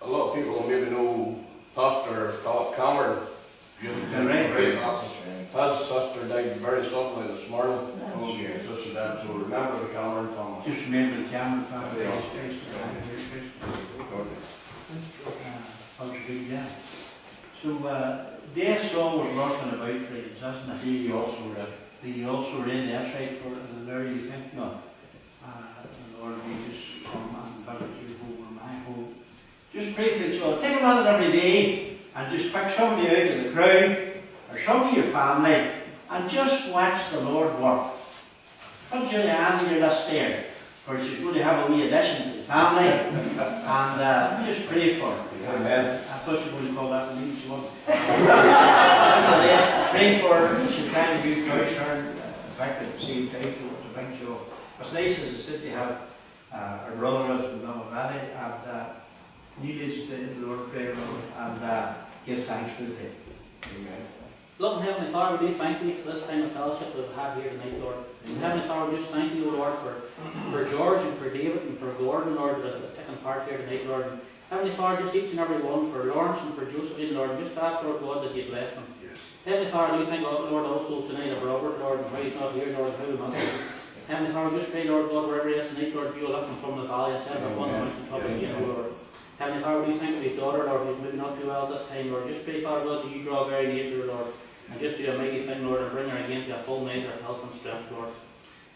Speaker 3: A lot of people maybe know Pastor Philip Cameron. His sister died very suddenly this morning. Okay, sister died, so remember the Cameron family.
Speaker 2: Just remember the Cameron family. Yeah. So, DS always working about friends, hasn't it?
Speaker 3: He also read.
Speaker 2: He also read the outside for the there you think no. The Lord may just come and visit you home or my home. Just pray for each other. Take a minute every day and just pick somebody out of the crowd or somebody in your family and just watch the Lord work. Put Julianne in your list there, or she's going to have a wee addition to the family, and just pray for her.
Speaker 3: Amen.
Speaker 2: I thought you were going to call that name, she wasn't. Pray for her, she's trying to do coach her, in fact at the same time, so it's a big job. What's nice is the city have her brother in Garvagh Valley, and you just the Lord pray and give thanks for the day. Amen.
Speaker 9: Loving Heavenly Father, we do thank you for this time of fellowship that we have here tonight, Lord. Heavenly Father, we just thank you, Lord, for George and for David and for Gordon, Lord, that have taken part here tonight, Lord. And Heavenly Father, just each and every one, for Lawrence and for Josephine, Lord, just ask, Lord God, that you bless them.
Speaker 3: Yes.
Speaker 9: Heavenly Father, we thank, Lord, also tonight of Robert, Lord, and how he's not here, Lord, how we must be. Heavenly Father, just pray, Lord God, wherever he is tonight, Lord, you will lift him from the valley and set him upon the mountain top again, Lord. Heavenly Father, we thank of his daughter, Lord, who's maybe not too well this time, Lord. Just pray, Father God, that you draw very near to her, Lord, and just do a mighty thing, Lord, and bring her again to a full measure of health and strength, Lord.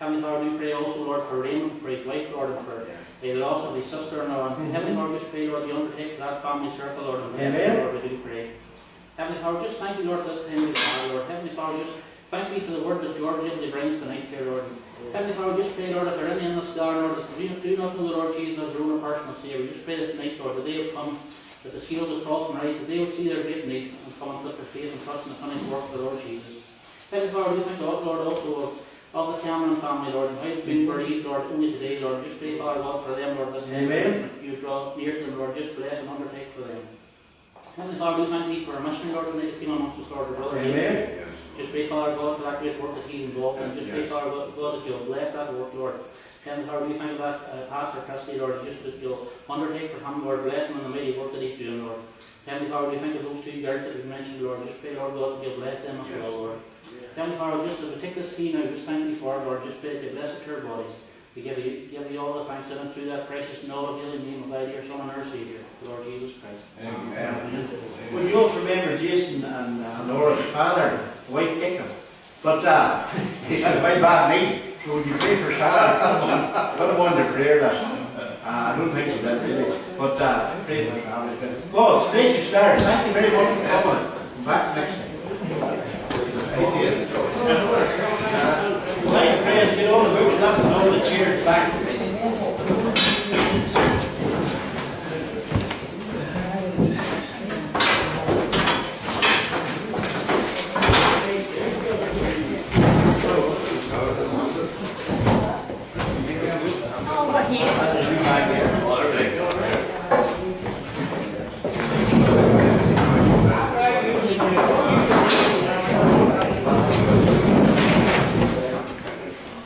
Speaker 9: Heavenly Father, we pray also, Lord, for Raymond, for his wife, Lord, and for the loss of his sister-in-law. And Heavenly Father, just pray, Lord, you undertake for that family circle, Lord, and bless them, Lord, we do pray. Heavenly Father, just thank you, Lord, for this time we've had, Lord. Heavenly Father, just thank you for the word that George able brings tonight here, Lord. Heavenly Father, just pray, Lord, if there are any in this God, Lord, that do not know the Lord Jesus as their own personal Saviour, we just pray that tonight, Lord, that they will come, that the scales will fall from their eyes, that they will see their great need and come and put their faith and trust in the finished work of the Lord Jesus. Heavenly Father, we thank God, Lord, also of the Cameron family, Lord, and how it's been bereaved, Lord, only today, Lord. Just pray, Father God, for them, Lord, this
Speaker 2: Amen.
Speaker 9: you draw near to them, Lord, just bless and undertake for them. Heavenly Father, we thank you for our missionary, Lord, tonight that came amongst us, Lord, our brother.
Speaker 2: Amen.
Speaker 9: Just pray, Father God, for that great work that he's involved in. Just pray, Father God, that you'll bless that work, Lord. Heavenly Father, we thank you that Pastor Christie, Lord, just that you'll undertake for him, Lord, bless him in the mighty work that he's doing, Lord. Heavenly Father, we think of those two girls that we've mentioned, Lord. Just pray, Lord God, that you'll bless them as well, Lord. Heavenly Father, just as we take this key now, just thank you for it, Lord. Just pray that you bless it to our bodies. We give you all the thanks in and through that precious and all availing name of thy dear Son and our Saviour, the Lord Jesus Christ.
Speaker 2: Amen. Well, you also remember Jason and Laura's father, wife Jacob. But he had a very bad knee, so would you pray for Sarah? Put him on the prayer list. I don't think he did really, but pray for Sarah. Well, gracious stars, thank you very much for coming. Come back next time. Right, friends, get all the books left and all the chairs back.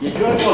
Speaker 2: You join us